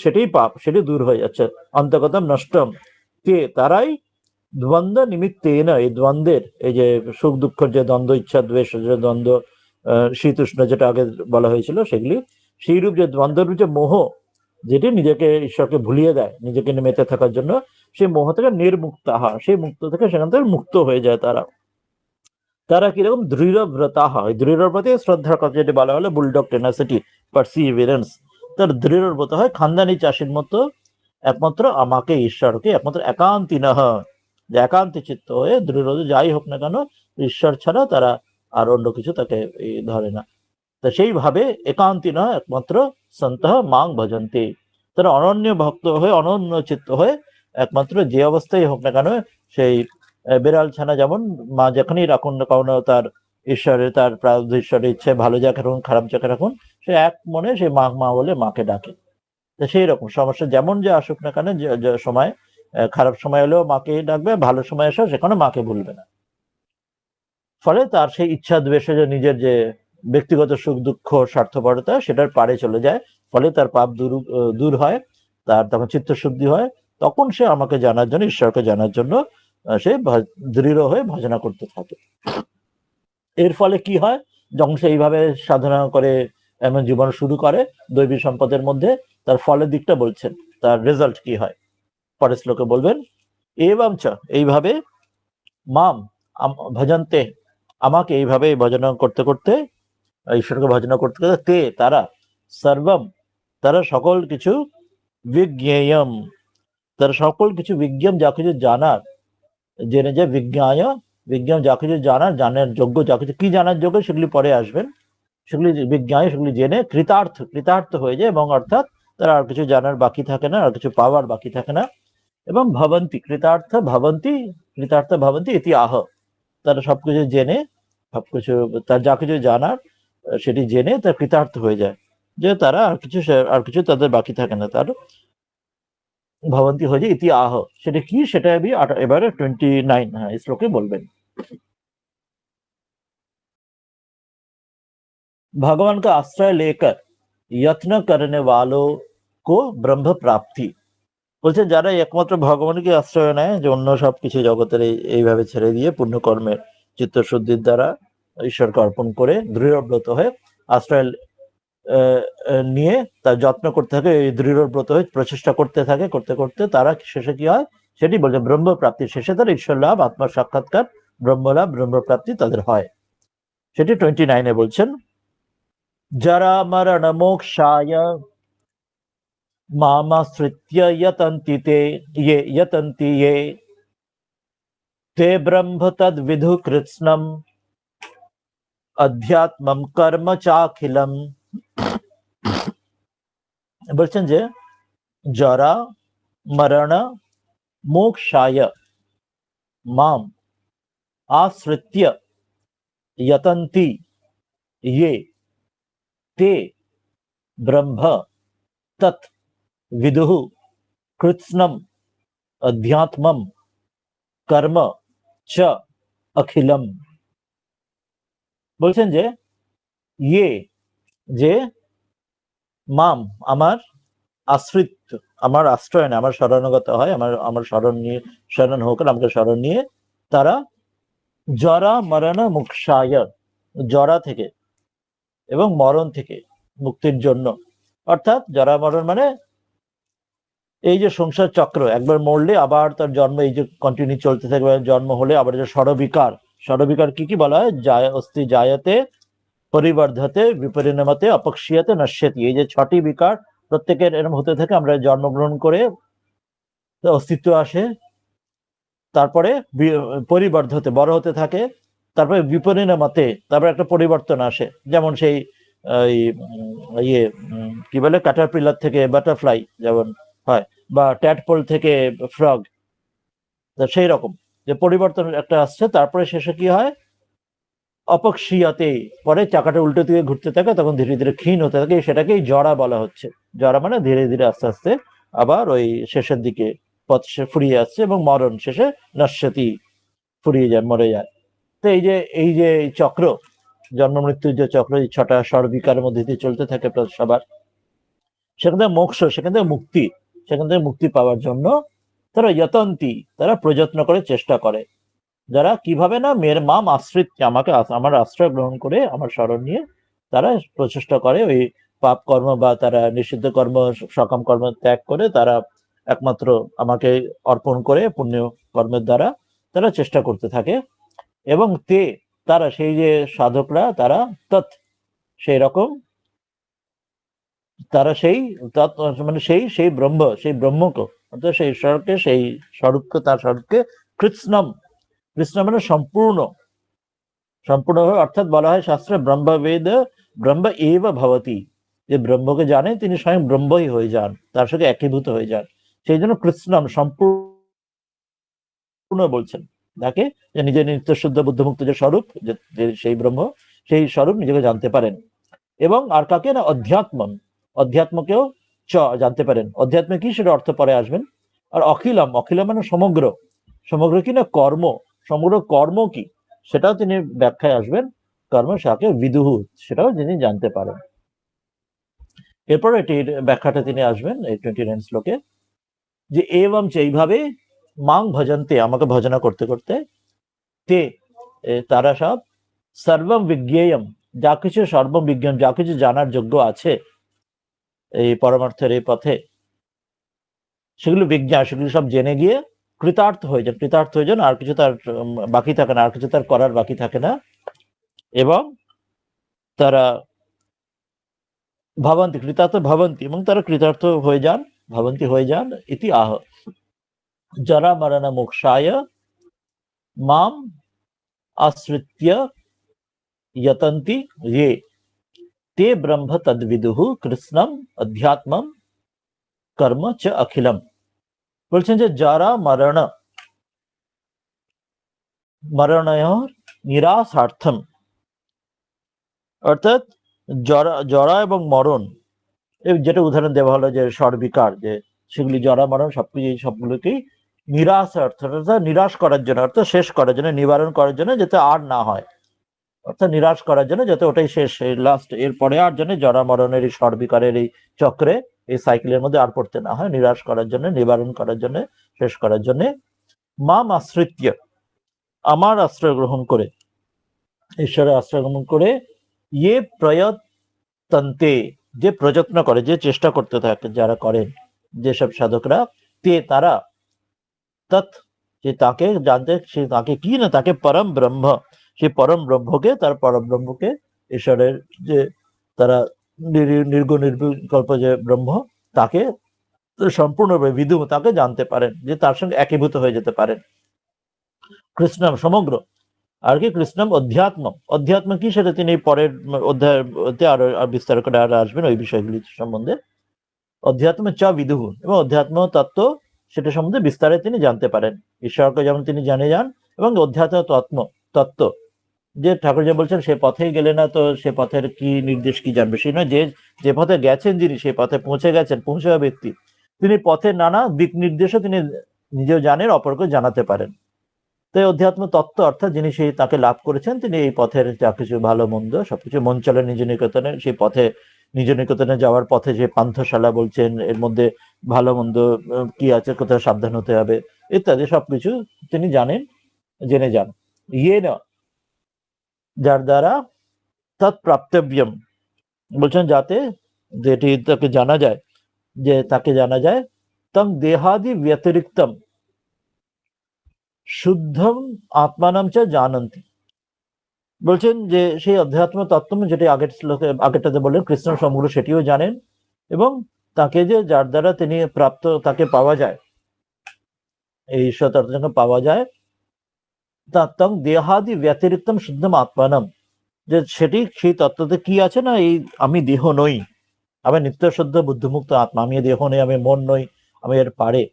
Speaker 1: সেটি পাপ, সেটি দূর হয়ে যাচ্ছে। অন্তগতম নষ্টম কে তারাই দ্বন্দ্ব নিমিত্তে না, এই দ্বন্দ্বের, এই যে সুখ দুঃখের যে দ্বন্দ্ব, ইচ্ছা দ্বেষ যে দ্বন্দ্ব, শীত উষ্ণ যেটা আগে বলা হয়েছিল, সেগুলি সেইরূপ যে দ্বন্দ্বের যে মোহ, যেটি নিজেকে ঈশ্বরকে ভুলিয়ে দেয় নিজেকে নিয়ে মেতে থাকার জন্য, সেই মোহ থেকে নির্মুক্ত সেই মুক্ত থেকে সেখান থেকে মুক্ত হয়ে যায় তারা কিরকম দৃঢ়ব্রতা হয়, দৃঢ়ব্রতে শ্রদ্ধার কথা যেটি বলা হলো, বুলডগ টেনাসিটি, পারসিভিয়ারেন্স, তার দৃঢ়ব্রত হয় খানদানি চাষির মতো, একমাত্র আমাকে ঈশ্বরকে, একমাত্র একান্তি না, যে একান্তি চিত্ত হয়ে দৃঢ়, যাই হোক না কেন ঈশ্বর ছাড়া তারা আর অন্য কিছু তাকে ধরে না। তা সেইভাবে একান্তি নয়, একমাত্র সন্তঃ মাং ভজন্তে, তারা অনন্য ভক্ত হয়ে, অনন্য চিত্ত হয়ে, একমাত্র যে অবস্থায় হোক না কেন, সেই বিড়াল ছানা যেমন মা যেখানেই রাখুন না কারণ তার ঈশ্বরের, তার প্রারব্ধ ঈশ্বরের ইচ্ছে, ভালো জায়গায় রাখুন খারাপ জায়গায় রাখুন, সে এক মনে সে মা মা বলে মাকে ডাকে। তো সেই রকম সমস্যা যেমন যে আসুক না কেন, যে সময় খারাপ সময় হলেও মাকে ডাকবে, ভালো সময় এসেও সেখানে মাকে ভুলবে না। ফলে তার সেই ইচ্ছা দ্বেষে যে নিজের যে ব্যক্তিগত সুখ দুঃখ স্বার্থপরতা, সেটার পারে চলে যায়, ফলে তার পাপ দূর হয়, তার তখন চিত্তশুদ্ধি হয়, তখন সে আমাকে জানার জন্য, ঈশ্বরকে জানার জন্য সে দৃঢ় হয়ে ভজনা করতে থাকে। এর ফলে কি হয়, যখন সে এইভাবে সাধনা করে এমন জীবন শুরু করে দৈবী সম্পদের মধ্যে, তার ফলের দিকটা বলছেন, তার রেজাল্ট কি হয় পরের শ্লোকে বলবেন, এবং এইভাবে মাম ভজন্তে, আমাকে এইভাবে ভজনা করতে করতে, ঈশ্বরকে ভজনা করতে করতে, তে তারা, সর্বম তারা সকল কিছু, বিজ্ঞেয়ম তারা সকল কিছু, বিজ্ঞম যা কিছু জানার, জেনে যায়, বিজ্ঞান যা কিছু জানার যোগ্য, যা কিছু কি জানার যোগ্য সেগুলি পরে আসবেন, সেগুলি বিজ্ঞান, সেগুলি জেনে কৃতার্থ হয়ে যায়, এবং অর্থাৎ তারা আর কিছু জানার বাকি থাকে না, আর কিছু পাওয়ার বাকি থাকে না, এবং কৃতার্থ ভবন্তি ইতি আহ, তারা সবকিছু জেনে, সবকিছু তার যা কিছু জানার সেটি জেনে তার কৃতার্থ হয়ে যায়, যে তারা আর কিছু তাদের বাকি থাকে না, তার ভবন্তি হয়ে যায় ইতি আহ, সেটা কি, সেটা এবারে 29 শ্লোকে বলবেন। भगवान का आश्रय लेकर यत्न करने वालों को ब्रह्म प्राप्ति, বলছেন যারা একমাত্র ভগবানকে আশ্রয় নেয়, যে অন্য সবকিছু জগতের এইভাবে ছেড়ে দিয়ে পুণ্যকর্মের চিত্তশুদ্ধির দ্বারা ঈশ্বরকে অর্পণ করে দৃঢ়ব্রত হয়ে আশ্রয় নিয়ে তার যত্ন করতে থাকে, এই দৃঢ়ব্রত হয়ে প্রচেষ্টা করতে থাকে, করতে করতে তারা শেষে কি হয় সেটি বলছে ব্রহ্মপ্রাপ্তি, শেষে তারা ঈশ্বর লাভ, আত্মা সাক্ষাৎকার, ব্রহ্মলাভ, ব্রহ্মপ্রাপ্তি তাদের হয়। সেটি 29-এ বলছেন, যারা মরণ মোক্ষায় মামাশ্রিত্য यतन्ति ये ते ब्रह्म तद्विदु कृत्स्नम् अध्यात्मम कर्म चाखिलम। বলছেন যে যারা মরণ মোক্ষায় মাম আশ্রিত্য यतन्ति ये ते ब्रह्म तत् विदुः कृत्स्नम् अध्यात्मम कर्म च अखिलम। বলছেন যে ইয়ে যে মাম আমার আশ্রিত, আমার আশ্রয় নেয়, আমার শরণাগত হয়, আমার শরণ নিয়ে শরণ হোক, আমাকে শরণ নিয়ে তারা জরা মরণ মোক্ষায়, জরা থেকে এবং মরণ থেকে মুক্তির জন্য, অর্থাৎ জরা মরণ মানে এই যে সংসার চক্র, একবার মরলে আবার তার জন্ম এই যে কন্টিনিউ চলতে থাকবে, জন্ম হলে আবার যে ষড়বিকার, ষড়বিকার কি কি বলা হয়, অস্থি জায়তে পরিবর্ধতে বিপরিণামতে অপক্ষীয়তে নশ্যতি, এই যে 6টি বিকার প্রত্যেকের এরকম হতে থাকে, আমরা জন্মগ্রহণ করে অস্তিত্ব আসে, তারপরে পরিবর্ধতে বড় হতে থাকে, তারপরে বিপরিণামতে তারপরে একটা পরিবর্তন আসে, যেমন সেই ইয়ে কি বলে ক্যাটারপিলার থেকে বাটারফ্লাই যেমন হয়, বা ট্যাডপোল থেকে ফ্রগ, সেই রকম যে পরিবর্তন একটা আসছে, তারপরে শেষে কি হয় অপক্ষীয়তে, পরে চাকাটা উল্টো দিকে ঘুরতে থাকে, তখন ধীরে ধীরে ক্ষীণ হতে থাকে, সেটাকেই জরা বলা হচ্ছে। জরা মানে ধীরে ধীরে আস্তে আস্তে আবার ওই শেষের দিকে পথ ফুরিয়ে আসছে, এবং মরণ শেষে নশ্যতি ফুরিয়ে যায়, মরে যায়। তো এই যে চক্র, জন্ম মৃত্যুর যে চক্র, এই 6টা ষড়বিকারের মধ্যে দিয়ে চলতে থাকে সবার, সেখান থেকে মোক্ষ, সেখান থেকে মুক্তি, সেখান থেকে মুক্তি পাওয়ার জন্য তারা যতন্তি, তারা প্রযত্ন করে চেষ্টা করে। যারা কিভাবে না মেয়ের মাম আশ্রিত, আমাকে আমার আশ্রয় গ্রহণ করে আমার শরণ নিয়ে তারা প্রচেষ্টা করে ওই পাপ কর্ম বা তারা নিষিদ্ধ কর্ম সকাম কর্ম ত্যাগ করে তারা একমাত্র আমাকে অর্পণ করে পুণ্য কর্মের দ্বারা তারা চেষ্টা করতে থাকে, এবং তারা সেই যে সাধকরা তারা সেই রকম তারা সেই মানে সেই ব্রহ্মকে, অর্থাৎ সেই ঈশ্বরকে, সেই স্বরূপকে, তার স্বরূপকে কৃষ্ণম, কৃষ্ণ মানে সম্পূর্ণভাবে, অর্থাৎ বলা হয় শাস্ত্রে ব্রহ্মবেদ ব্রহ্ম এব ভবতি, যে ব্রহ্মকে জানে তিনি স্বয়ং ব্রহ্মই হয়ে যান, তার সাথে একীভূত হয়ে যান, সেই জন্য কৃষ্ণম সম্পূর্ণ বলছেন তাকে, যে নিজের নিত্য শুদ্ধ বুদ্ধমুক্ত যে স্বরূপ, যে সেই ব্রহ্ম, সেই স্বরূপ নিজেকে জানতে পারেন। এবং আর কাকে না অধ্যাত্মম, অধ্যাত্মকেও জানতে পারেন। অধ্যাত্ম কি সেটা অর্থ পরে আসবেন। আর অখিলম, অখিলম মানে সমগ্র, সমগ্র কি না কর্ম, সমগ্র কর্ম কি সেটাও তিনি ব্যাখ্যায় আসবেন, কর্ম সাকে বিদুহু, সেটাও তিনি জানতে পারেন। এরপর এটির ব্যাখ্যাটা তিনি আসবেন এই 29 শ্লোকে, যে এবং এইভাবে মাং ভজন্তে, আমাকে ভজনা করতে করতে, তারা সব সর্বম বিজ্ঞেয়ম, যা কিছু সর্ববিজ্ঞান, যা কিছু জানার যোগ্য আছে এই পরমার্থের এই পথে, সেগুলো বিজ্ঞান, সেগুলো সব জেনে গিয়ে কৃতার্থ হয়ে যান, আর কিছু তার বাকি থাকে না, আর কিছু তার করার বাকি থাকে না, এবং তারা ভবন্তি, কৃতার্থ ভবন্তি, এবং তারা কৃতার্থ হয়ে যান, ভবন্তি হয়ে যান, ইতি আহ জরা মরণ মোক্ষায় মাম আশ্রিত্য यतन्ति ये ते ब्रह्म तद्विदुः कृष्णम अध्यात्मम कर्म च अखिलम। বলছেন যে যারা মরণয়োর নিরাসার্থম, অর্থাৎ জরা এবং মরণ, যেটা উদাহরণ দেওয়া হলো যে ষড়বিকার, যে সেগুলি জরা মরণ সবগুলোকেই নিরাসার্থ, অর্থাৎ নিরাশ করার জন্য, অর্থাৎ শেষ করার জন্য, নিবারণ করার জন্য, যাতে আর না হয়, অর্থাৎ নিরাশ করার জন্য, যাতে ওটাই শেষ, লাস্ট, এরপরে আর জন্য জরা মরণের এই ষড়বিকারের এই চক্রে, এই সাইকেলের মধ্যে আর পড়তে না হয়, নিরাশ করার জন্য, নিবারণ করার জন্য, শেষ করার জন্য, মাম আশ্রিত্য, আমার আশ্রয় গ্রহণ করে, ঈশ্বরের আশ্রয় গ্রহণ করে ইয়ে প্রয়তন্তে, যে প্রযত্ন করে, যে চেষ্টা করতে থাকে, যারা করেন, যেসব সাধকরা, তে তারা, তৎ যে তাকে জানতে, সে তাকে কি না, তাকে পরম ব্রহ্ম, সে পরম ব্রহ্মকে, তার পরম ব্রহ্মকে, ঈশ্বরের যে তারা নির্গুণ নির্বিকল্প যে ব্রহ্ম, তাকে সম্পূর্ণভাবে বিদু, তাকে জানতে পারেন, যে তার সঙ্গে একীভূত হয়ে যেতে পারেন। কৃষ্ণম সমগ্র, আর কি কৃষ্ণম অধ্যাত্ম, অধ্যাত্ম কি সেটা তিনি পরের অধ্যায়তে আরো বিস্তার করে আরো আসবেন ওই বিষয়গুলি সম্বন্ধে। অধ্যাত্ম চ বিদুহ, এবং অধ্যাত্ম তত্ত্ব সেটা সম্বন্ধে বিস্তারে তিনি জানতে পারেন, ঈশ্বরকে যেমন তিনি জানে যান, এবং অধ্যাত্ম তত্ত্ব, যে ঠাকুর যে বলছেন সে পথেই গেলে না তো সে পথের কি নির্দেশ কি জানবে, সেই নয়, যে যে পথে গেছেন যিনি, সেই পথে পৌঁছে গেছেন, পৌঁছাওয়া ব্যক্তি, তিনি পথের নানা দিক নির্দেশও তিনি নিজেও জানেন, অপরকে জানাতে পারেন। তাই অধ্যাত্ম তত্ত্ব অর্থাৎ যিনি সেই তাকে লাভ করেছেন, তিনি এই পথের যা কিছু ভালো মন্দ সবকিছু, মন চলে নিজ নিকেতনে, সেই পথে নিজ নিকেতনে যাওয়ার পথে যে পান্থশালা বলছেন, এর মধ্যে ভালো মন্দ কি আছে, কোথায় সাবধান হতে হবে ইত্যাদি সবকিছু তিনি জানেন, জেনে যান। ইয়ে না, যার দ্বারা তৎপ্রাপ্তব্যম, বলছেন যাতে, যেটি তাকে জানা যায়, যে তাকে জানা যায়, তং দেহাদি ব্যতিরিক্তম শুদ্ধম আত্মানাম চ জানন্তি, বলছেন যে সেই অধ্যাত্ম তত্ত্ব, যেটি আগের শ্লোকে আগেরটাতে বললেন কৃষ্ণ সমগ্র, সেটিও জানেন, এবং তাকে যে যার দ্বারা তিনি প্রাপ্ত, তাকে পাওয়া যায়, এই ঈশ্বর তত্ত্বকে পাওয়া যায়, তং দেহাদি ব্যতিরিক্তম শুদ্ধম আত্মানম, যে সেটি সেই তত্ত্বতে কি আছে না, এই আমি দেহ নই, আমি নিত্য শুদ্ধ বুদ্ধিমুক্ত আত্মা, আমি দেহ নই, আমি মন নই, আমি এর পারে,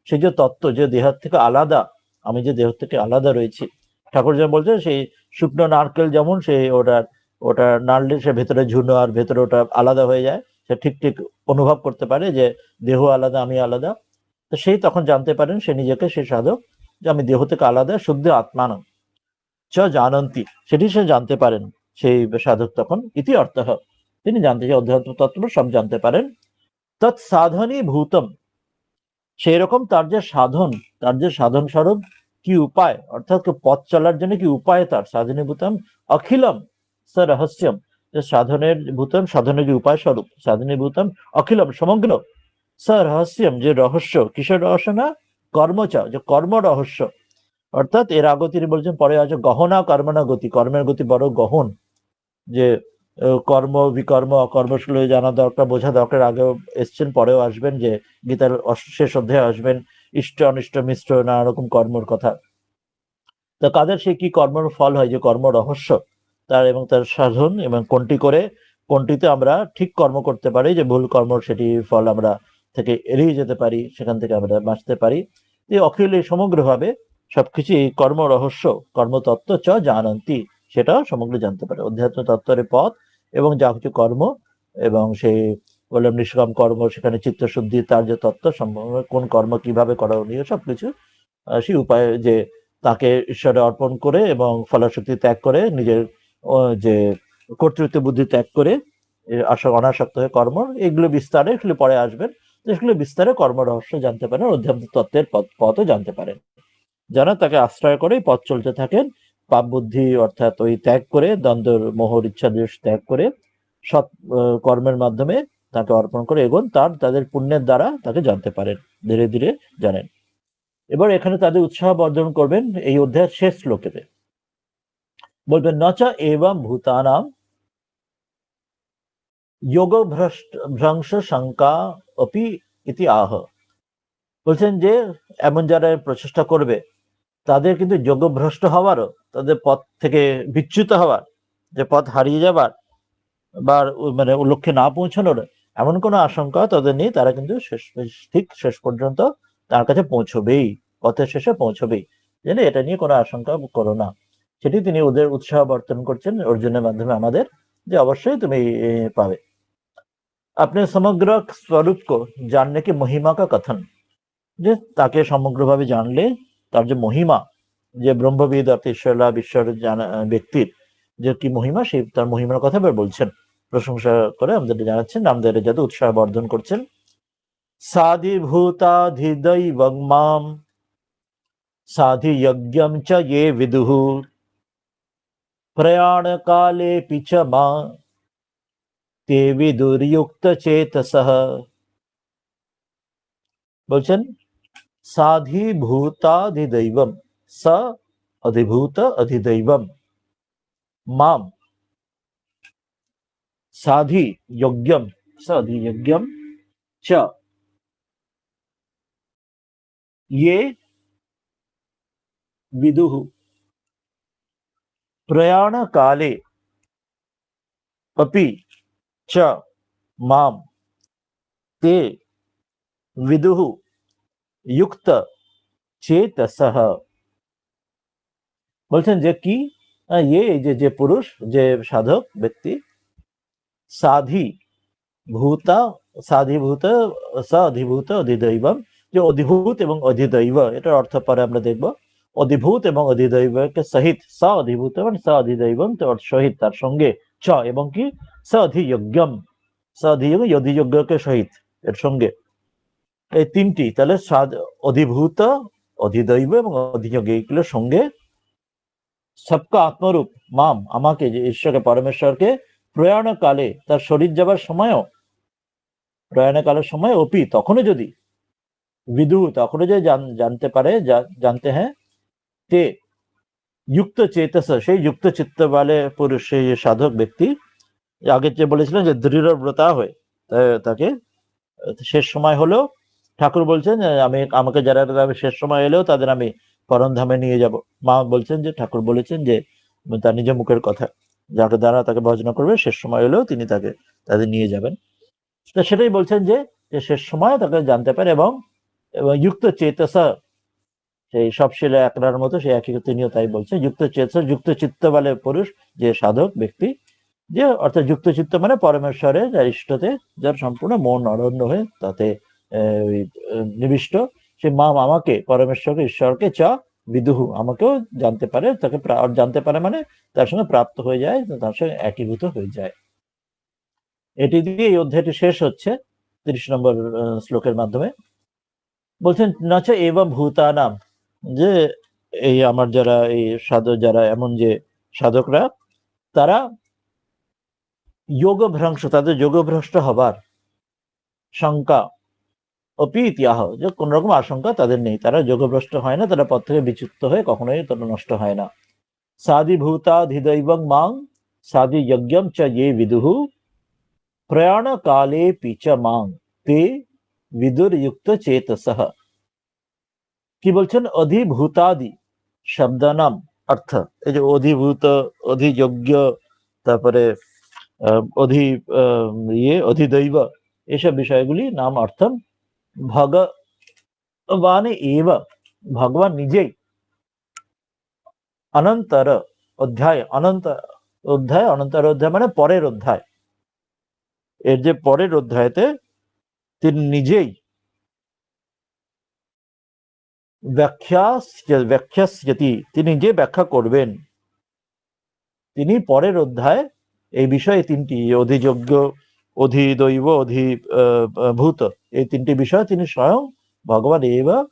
Speaker 1: সেই যে তত্ত্ব, যে দেহ থেকে আলাদা, আমি যে দেহ থেকে আলাদা রয়েছি। ঠাকুর যেমন বলছে, সেই শুকনো নারকেল যেমন, সেই ওটা নাড়লে সে ভেতরে ঝুনো, আর ভেতরে ওটা আলাদা হয়ে যায়, সে ঠিক ঠিক অনুভব করতে পারে যে দেহ আলাদা, আমি আলাদা। তো সেই তখন জানতে পারেন সে নিজেকে, সে সাধক, যে আমি দেহ থেকে আলাদা, শুদ্ধ আত্মা নয় চ জানন্তি, সেটি সে জানতে পারেন, সেই সাধক তখন ইতি অর্থ, তিনি জানতে, যে অধ্যাত্ম তত্ত্ব সব জানতে পারেন। তৎ সাধনী ভূতম, সেই রকম তার যে সাধন, তার যে সাধন স্বরূপ কি উপায়, অর্থাৎ পথ চলার জন্য কি উপায়, তার সাধনী ভূতম অখিলম স রহস্যম, যে সাধনের ভূতম, সাধনের যে উপায় স্বরূপ, সাধনী ভূতম অখিলম সমগ্র, স রহস্যম, যে রহস্য, কিসের রহস্য না, কর্মচ, যে কর্ম রহস্য, অর্থাৎ এর আগে তিনি বলছেন, পরে আছে গহনা কর্মনা গতি, কর্মের গতি বড় গহন, যে কর্ম বিকর্ম অকর্মশীল জানা দরকার, বোঝা দরকার, আগেও এসছেন, পরেও আসবেন, যে গীতার শেষ অধ্যায়ে আসবেন, ইষ্ট অনিষ্ট মিশ্র নানা রকম কর্মর কথা। তো কাদের সেই কি কর্মের ফল হয়, যে কর্ম রহস্য তার, এবং তার সাধন, এবং কোনটি করে কোনটিতে আমরা ঠিক কর্ম করতে পারি, যে ভুল কর্ম সেটি ফল আমরা থেকে এড়িয়ে যেতে পারি, সেখান থেকে আমরা বাঁচতে পারি। এই অখিল, এই সমগ্রভাবে সবকিছু এই কর্ম রহস্য, কর্মতত্ত্ব চ জানন্তি, সেটাও সমগ্র জানতে পারে, অধ্যাত্ম তত্ত্বের পথ, এবং যা কিছু কর্ম, এবং সেই বললাম নিষ্কাম কর্ম, সেখানে চিত্তশুদ্ধি, তার যে তত্ত্ব সম্ভব, কোন কর্ম কিভাবে করণীয়, সবকিছু সেই উপায়, যে তাকে ঈশ্বরে অর্পণ করে, এবং ফলাশক্তি ত্যাগ করে, নিজের যে কর্তৃত্ব বুদ্ধি ত্যাগ করে, অনাসক্ত হয়ে কর্ম, এগুলো বিস্তারে, এগুলো পরে আসবেন, এগুলো বিস্তারে কর্ম রহস্য জানতে পারেন, অধ্যাত্ম তত্ত্বের পথও জানতে পারেন, যারা তাকে আশ্রয় করে পথ চলতে থাকেন, পাপ বুদ্ধি অর্থাৎ ওই ত্যাগ করে, দ্বন্দ্ব মোহর ইচ্ছা দেশ ত্যাগ করে, সৎ কর্মের মাধ্যমে তাকে অর্পণ করে এগোন, তাদের পুণ্যের দ্বারা তাকে জানতে পারেন, ধীরে ধীরে জানেন। এবার এখানে তাদের উৎসাহ বর্ধন করবেন এই অধ্যায়ের শেষ শ্লোকেতে, বলবেন নচা এবং ভূতানাম যোগ ভ্রংশ শঙ্কা অপি ইতি আহ, বলছেন যে এমন যারা প্রচেষ্টা করবে, তাদের কিন্তু যোগভ্রষ্ট হওয়ারও, তাদের পথ থেকে বিচ্যুত হওয়ার, যে পথ হারিয়ে যাবার, বা মানে লক্ষ্যে না পৌঁছানোর এমন কোনো আশঙ্কা তাদের নেই, তারা কিন্তু ঠিক শেষ পর্যন্ত তার কাছে পৌঁছবেই, পথের শেষে পৌঁছবেই, জেনে এটা নিয়ে কোনো আশঙ্কা করো না। সেটি তিনি ওদের উৎসাহ বর্তন করছেন অর্জুনের মাধ্যমে আমাদের, যে অবশ্যই তুমি পাবে। আপনি সমগ্র स्वरूप को जानने की महिमा का कथन, যে তাকে সমগ্রভাবে জানলে তার যে মহিমা, যে ব্রহ্মবিদ অর্থাৎ ঈশ্বর লাভ, ঈশ্বর জানা ব্যক্তির যে কি মহিমা, সেই তার মহিমার কথা এবার বলছেন, প্রশংসা করে আমাদের জানাচ্ছেন, আমাদের যাতে উৎসাহ বর্ধন করছেন। সাধিভূতাধিদৈবং মাম সাধি যজ্ঞম চ ये विदुः प्रयाण काले पिच मा ते विदुर्युक्त चेतसः বলছেন সাধিভূতাধিদৈবম স অধিভূত অধিদৈবম মাম সাধি যজ্ঞম স অধিযজ্ঞম চ ये विदुः प्रयाण काले अपि च माम ते विदुः युक्त चेतसः বলছেন যে কি যে পুরুষ যে সাধক ব্যক্তি সাধি ভূতা সাধিভূত স অধিভূত অধিদৈবম যে অধিভূত এবং অধিদৈব এটার অর্থ পরে আমরা দেখব অধিভূত এবং অধিদৈবকে সহিত স অধিভূত এবং স অধিদৈবম তো সহিত তার সঙ্গে চ এবং কি স অধিযজ্ঞম স অধিযজ্ঞকে সহিত এর সঙ্গে এই তিনটি তাহলে অধিভূত অধিদৈব এবং অধিযজ্ঞ এগুলোর সঙ্গে সবকা আত্মরূপ মাম আমাকে যে ঈশ্বরকে পরমেশ্বরকে প্রয়াণ কালে তার শরীর যাবার সময়ও প্রয়াণকালের সময় অপি তখনও যদি বিদু তখনও যদি জানতে পারে জানতে হ্যাঁ তে যুক্ত চেতস সেই যুক্ত চিত্ত বলে পুরুষ সেই সাধক ব্যক্তি আগে যে বলেছিলেন যে দৃঢ়ব্রতা হয়ে তাকে শেষ সময় হলো ঠাকুর বলছেন আমাকে যারা শেষ সময় এলেও তাদের আমি পরমধামে নিয়ে যাব মা বলছেন যে ঠাকুর বলেছেন যে তার নিজ মুখের কথা যাকে দ্বারা তাকে ভজনা করবে শেষ সময় এলেও তিনি তাদের নিয়ে যাবেন সেটাই বলছেন যে শেষ সময় তাকে জানতে পারে এবং যুক্ত চেতস সেই সব শিলা একলার মতো সেই একই তিনিও তাই বলছেন যুক্ত চেতস যুক্ত চিত্ত বলে পুরুষ যে সাধক ব্যক্তি যে অর্থাৎ যুক্ত চিত্ত মানে পরমেশ্বরে যার ইষ্টতে যার সম্পূর্ণ মন অরণ্য হয়ে তাতে নিবিষ্ট সে মা আমাকে পরমেশ্বরকে ঈশ্বরকে চা বিদুহু আমাকেও জানতে পারে তাকে জানতে পারে মানে তার সঙ্গে প্রাপ্ত হয়ে যায় তার সঙ্গে একীভূত হয়ে যায় এটি দিয়ে এই অধ্যায়টি শেষ হচ্ছে 30 নম্বর শ্লোকের মাধ্যমে বলছেন নচ এবং ভূতানাম যে এই আমার যারা এই সাধক যারা এমন যে সাধকরা তারা যোগভ্রংশ তাদের যোগভ্রষ্ট হবার শঙ্কা অপি ইতিহাহ যে কোন রকম আশঙ্কা তাদের নেই তারা যোগভ্রষ্ট হয় না তারা পথ থেকে বিচ্যুত হয়ে কখনোই তারা নষ্ট হয় না সাধিভূতাধিদৈবং মাং সাধি যজ্ঞম চ ये विदुः प्रयाण काले पिच मांग ते विदुर्युक्त चेतसः কি বলছেন অধিভূতাদি শব্দানাম অর্থ এই যে অধিভূত অধিযজ্ঞ তারপরে অধিদৈব এসব বিষয়গুলি নাম অর্থম ভগবান এব ভগবান নিজেই অনন্তর অধ্যায় অনন্তর অধ্যায় মানে পরের অধ্যায় এর যে পরের অধ্যায়তে তিনি নিজেই ব্যাখ্যাস্যতি তিনি যে ব্যাখ্যা করবেন তিনি পরের অধ্যায় এই বিষয়ে তিনটি অধিযজ্ঞ অধিদৈব অধিভূত এই তিনটি বিষয় তিনি স্বয়ং ভগবান এব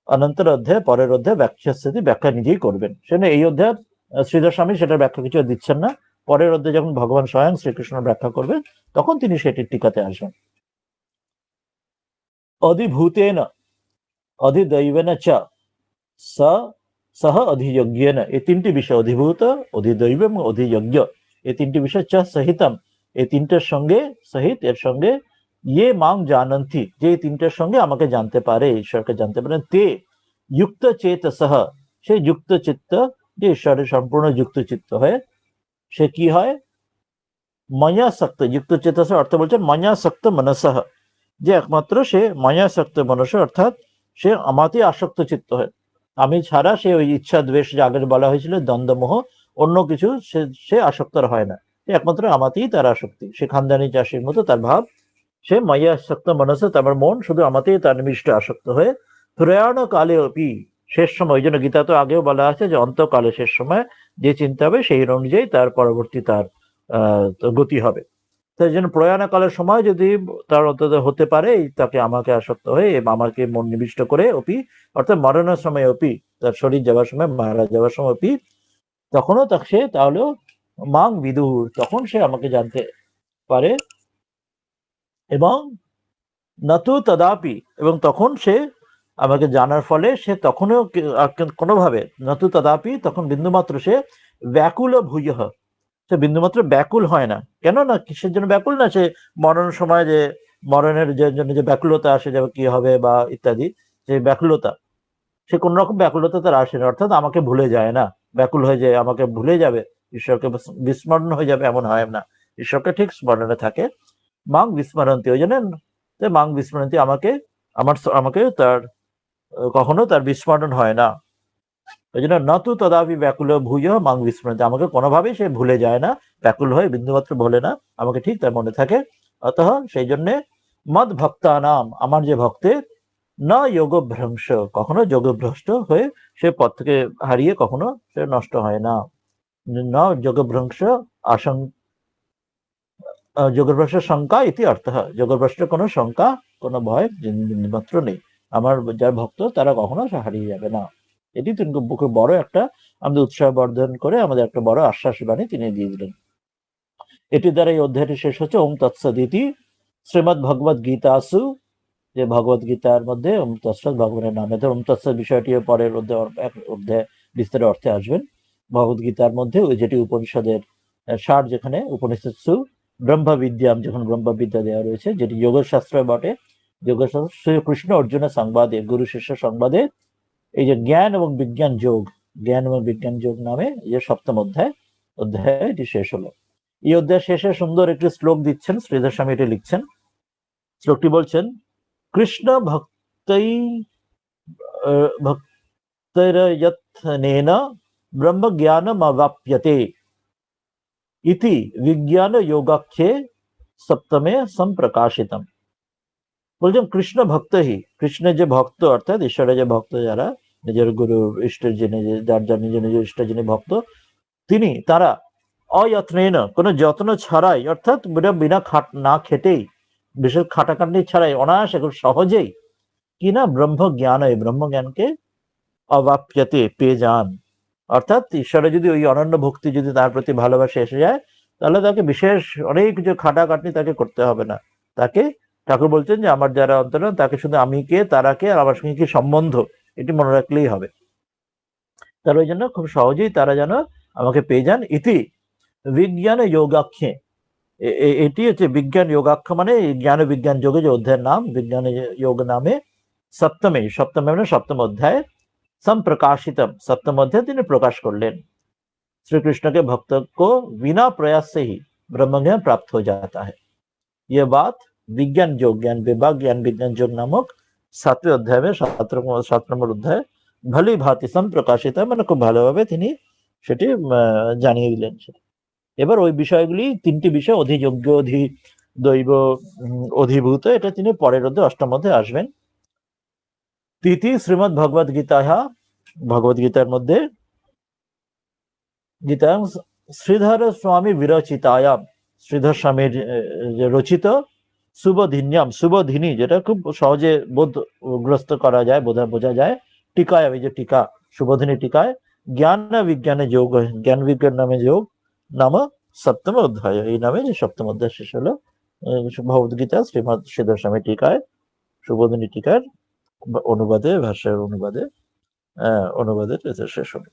Speaker 1: অনন্তর অধ্যায় পরের অধ্যায় ব্যাখ্যাস্যতি ব্যাখ্যা নিজেই করবেন সেজন্য এই অধ্যায় শ্রীধর স্বামী সেটার ব্যাখ্যা কিছু দিচ্ছেন না পরের অধ্যায়ে যখন ভগবান স্বয়ং শ্রীকৃষ্ণ ব্যাখ্যা করবেন তখন তিনি সেটির টিকাতে আসবেন অধিভূতেন অধিদৈবেন চ সহ অধিযজ্ঞেন এই তিনটি বিষয় অধিভূত অধিদৈব এবং অধিযজ্ঞ এই তিনটি বিষয় চ সহিতম এই তিনটের সঙ্গে সহিত এর সঙ্গে ইয়ে মাং জানন্তি যে তিনটের সঙ্গে আমাকে জানতে পারে ঈশ্বরকে জানতে পারেন তে যুক্ত চেতসহ সেই যুক্ত চিত্ত যে ঈশ্বরের সম্পূর্ণ যুক্ত চিত্ত হয়ে সে কি হয় ময়াসক্ত যুক্ত চেতস অর্থ বলছেন ময়াসক্ত মনসহ যে একমাত্র সে ময়াসক্ত মনস অর্থাৎ সে আমাতেই আসক্ত চিত্ত হয় আমি ছাড়া সে ওই ইচ্ছা দ্বেষ যে আগে বলা হয়েছিল দ্বন্দ্বমোহ অন্য কিছু সে আসক্ত হয় না একমাত্র আমাতেই তার আসক্তি সে খানদানি চাষির মতো তার ভাব সে ময়াসক্ত মনস তার মন শুধু আমাতেই তার নিবিষ্ট আসক্ত হয়ে প্রয়াণ কালে অপি শেষ সময় ওই জন্য গীতা তো আগেও বলা আছে যে অন্তকালে শেষ সময় যে চিন্তা হবে সেই অনুযায়ী তার পরবর্তী তার গতি হবে তাই জন্য প্রয়াণকালের সময় যদি তার অন্তত হতে পারে তাকে আমাকে আসক্ত হয়ে আমাকে মন নিবিষ্ট করে অপি অর্থাৎ মরণের সময় অপি তার শরীর যাওয়ার সময় মারা যাওয়ার সময় অপি তখনও সে তাহলেও মাং বিদুর, তখন সে আমাকে জানতে পারে। এবং নাতু তদাপি, এবং তখন সে আমাকে জানার ফলে সে তখনও কোনোভাবে নাতু তদাপি, তখন বিন্দুমাত্র সে ব্যাকুল ভূয়, সে বিন্দুমাত্র ব্যাকুল হয় না। কেন না, কিসের জন্য ব্যাকুল না, সে মরণের সময় যে মরণের জন্য যে ব্যাকুলতা আসে যাবে কি হবে বা ইত্যাদি, যে ব্যাকুলতা, সে কোন রকম ব্যাকুলতা তার আসে না, অর্থাৎ আমাকে ভুলে যায় না, ব্যাকুল হয়ে যায় আমাকে ভুলে যাবে, ঈশ্বরকে বিস্মরণ হয়ে যাবে এমন হয় না, ঈশ্বরকে ঠিক স্মরণে থাকে। মাং বিস্মরন্তি, ওই জন্য মাং বিস্মরন্তি, আমাকে তার কখনো তার বিস্মরণ হয় না। ওই জন্য নতু তদাপি ব্যাকুল ভূয় মাং বিস্মরন্তি, আমাকে কোনোভাবেই সে ভুলে যায় না, ব্যাকুল হয়ে বিন্দুমাত্র ভোলে না, আমাকে ঠিক তার মনে থাকে। অতঃ সেই জন্যে মদ ভক্তানাম, আমার যে ভক্তের, না যোগভ্রংশ, কখনো যোগভ্রষ্ট হয়ে সে পথ থেকে হারিয়ে কখনো সে নষ্ট হয় না। না যোগভ্রংশ যোগভ্রষ্টের শঙ্কা ইতি অর্থ, যোগভ্রষ্টের কোনো শঙ্কা, কোনো ভয় মাত্র নেই। আমার যার ভক্ত তারা কখনো হারিয়ে যাবে না। এটি তিনি খুব বড় একটা আমাদের উৎসাহ বর্ধন করে আমাদের একটা বড় আশ্বাস বাণী তিনি দিয়ে দিলেন। এটি দ্বারা এই অধ্যায়টি শেষ হচ্ছে। ওম তৎসদিতি শ্রীমদ ভগবদ গীতাসু, যে ভগবদ গীতার মধ্যে ওম তৎসৎ, ভগবানের নামে। ওম তৎসৎ বিষয়টি পরের অধ্যায় বিস্তারে অর্থে আসবেন। ভগবদ গীতার মধ্যে ওই যেটি উপনিষদের সার, যেখানে উপনিষদ সু ব্রহ্মবিদ্যাম, যখন ব্রহ্মবিদ্যা দেওয়া রয়েছে, যেটি যোগশাস্ত্র বটে। যোগশাস্ত্র শ্রীকৃষ্ণ অর্জুনের সংবাদে, গুরু শিষ্য সংবাদে, এই যে জ্ঞান এবং বিজ্ঞান যোগ, জ্ঞান এবং বিজ্ঞান যোগ নামে যে সপ্তম অধ্যায় এটি শেষ হলো। এই অধ্যায় শেষে সুন্দর একটি শ্লোক দিচ্ছেন শ্রীধর স্বামী, এটি লিখছেন। শ্লোকটি বলছেন, কৃষ্ণ ভক্তৈরয়ত্নেন ব্রহ্ম জ্ঞানমवाप्यते ইতি বিজ্ঞান যোগাখ্যে সপ্তমে সম্প্রকাশিতম। বলছেন কৃষ্ণ ভক্তই, কৃষ্ণের যে ভক্ত, অর্থাৎ ঈশ্বরের যে ভক্ত, যারা নিজের গুরু ইষ্টের যিনি, যার যার নিজ নিজ ইষ্ট যিনি ভক্ত, তিনি তারা অযত্নেন, কোনো যত্ন ছাড়াই, অর্থাৎ বিনা না খেটেই, বিশেষ খাটাখাটনি ছাড়াই, অনায়াসে খুব সহজেই কি না ব্রহ্ম জ্ঞান, এই ব্রহ্ম জ্ঞানকে অবাপ্যতে পেয়ে যান। অর্থাৎ ঈশ্বরের যদি ওই অনন্য ভক্তি যদি তার প্রতি ভালোবাসা এসে যায়, তাহলে তাকে বিশেষ অনেক কিছু খাটাখাটনি তাকে করতে হবে না। তাকে ঠাকুর বলছেন যে আমার যারা অন্তরণ, তাকে শুধু আমি কে, তারা কে, আর আমার সঙ্গে কি সম্বন্ধ, এটি মনে রাখলেই হবে। তার ওই জন্য খুব সহজেই তারা যেন আমাকে পেয়ে যান। ইতি বিজ্ঞান যোগাক্ষে, এটি হচ্ছে বিজ্ঞান যোগাক্ষ, মানে জ্ঞান বিজ্ঞান যোগে যে অধ্যায়ের নাম, বিজ্ঞান যোগ নামে সপ্তমে মানে সপ্তম অধ্যায়, संप्रकाशितम, सप्तम अध्याय তিনি প্রকাশ করলেন। श्री कृष्ण के भक्त को बिना प्रयास से ही ब्रह्म ज्ञान प्राप्त हो जाता है। यह बात विज्ञान योग, ज्ञान विभाग, ज्ञान विज्ञान योग नामक 7वें अध्याय में 7 নম্বর অধ্যায় ভলি ভাতি সম্প্রকাশিত, মানে খুব ভালোভাবে তিনি সেটি জানিয়ে দিলেন। এবার ওই বিষয়গুলি, তিনটি বিষয়, অধিযোগ্য, অধিদৈব, অধিভূত, এটা তিনি পরের অধ্যায় অষ্টম অধ্যায়ে আসবেন। তৃতীয় শ্রীমদ ভগবদ গীতা, ভগবদ গীতার মধ্যে গীতা শ্রীধর স্বামী বিরচিতায়াম, শ্রীধর স্বামীর রচিত শুভধিন্যাম, শুভধিনী, যেটা খুব সহজে বোধগ্রস্ত করা যায়, বোঝা যায়, টিকায়, আমি যে টিকা, শুভধিনী টিকায়, জ্ঞান বিজ্ঞানে যোগ, জ্ঞান বিজ্ঞান নামে যোগ নাম সপ্তম অধ্যায়, এই নামে যে সপ্তম অধ্যায় শেষ হলো ভগবদ গীতা শ্রীমদ শ্রীধর স্বামী টিকায়, শুভধিনী টিকার অনুবাদে, ভাষার অনুবাদের শেষ হলো।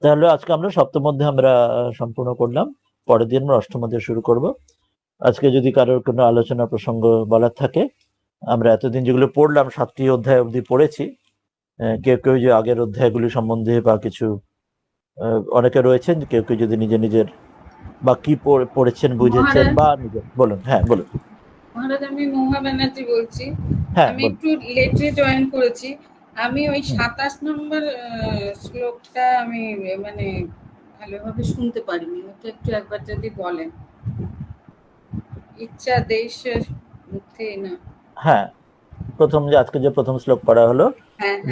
Speaker 1: তাহলে আজকে আমরা সপ্তম অধ্যায় আমরা সম্পূর্ণ করলাম। পরের দিন আমরা অষ্টম অধ্যায় শুরু করব। আজকে যদি কারোর কোনো আলোচনা প্রসঙ্গ বলার থাকে, আমরা এতদিন যেগুলো পড়লাম 7টি অধ্যায় অবধি পড়েছি, কেউ যে আগের অধ্যায়গুলি সম্বন্ধে বা কিছু, অনেকে রয়েছেন কেউ যদি নিজের বা কি পড়েছেন বুঝেছেন বা নিজের বলুন। হ্যাঁ বলুন।
Speaker 2: মহারাজ, আমি মহুয়া ব্যানার্জি বলছি। আমি একটু লেটে জয়েন করেছি। আমি ওই 27 নম্বর শ্লোকটা আমি মানে ভালোভাবে শুনতে পারিনি, ওটা একটু একবার যদি বলেন। ইচ্ছা দেশ মুক্তি না।
Speaker 1: হ্যাঁ, প্রথম যে আজকে যে প্রথম শ্লোক পড়া হলো,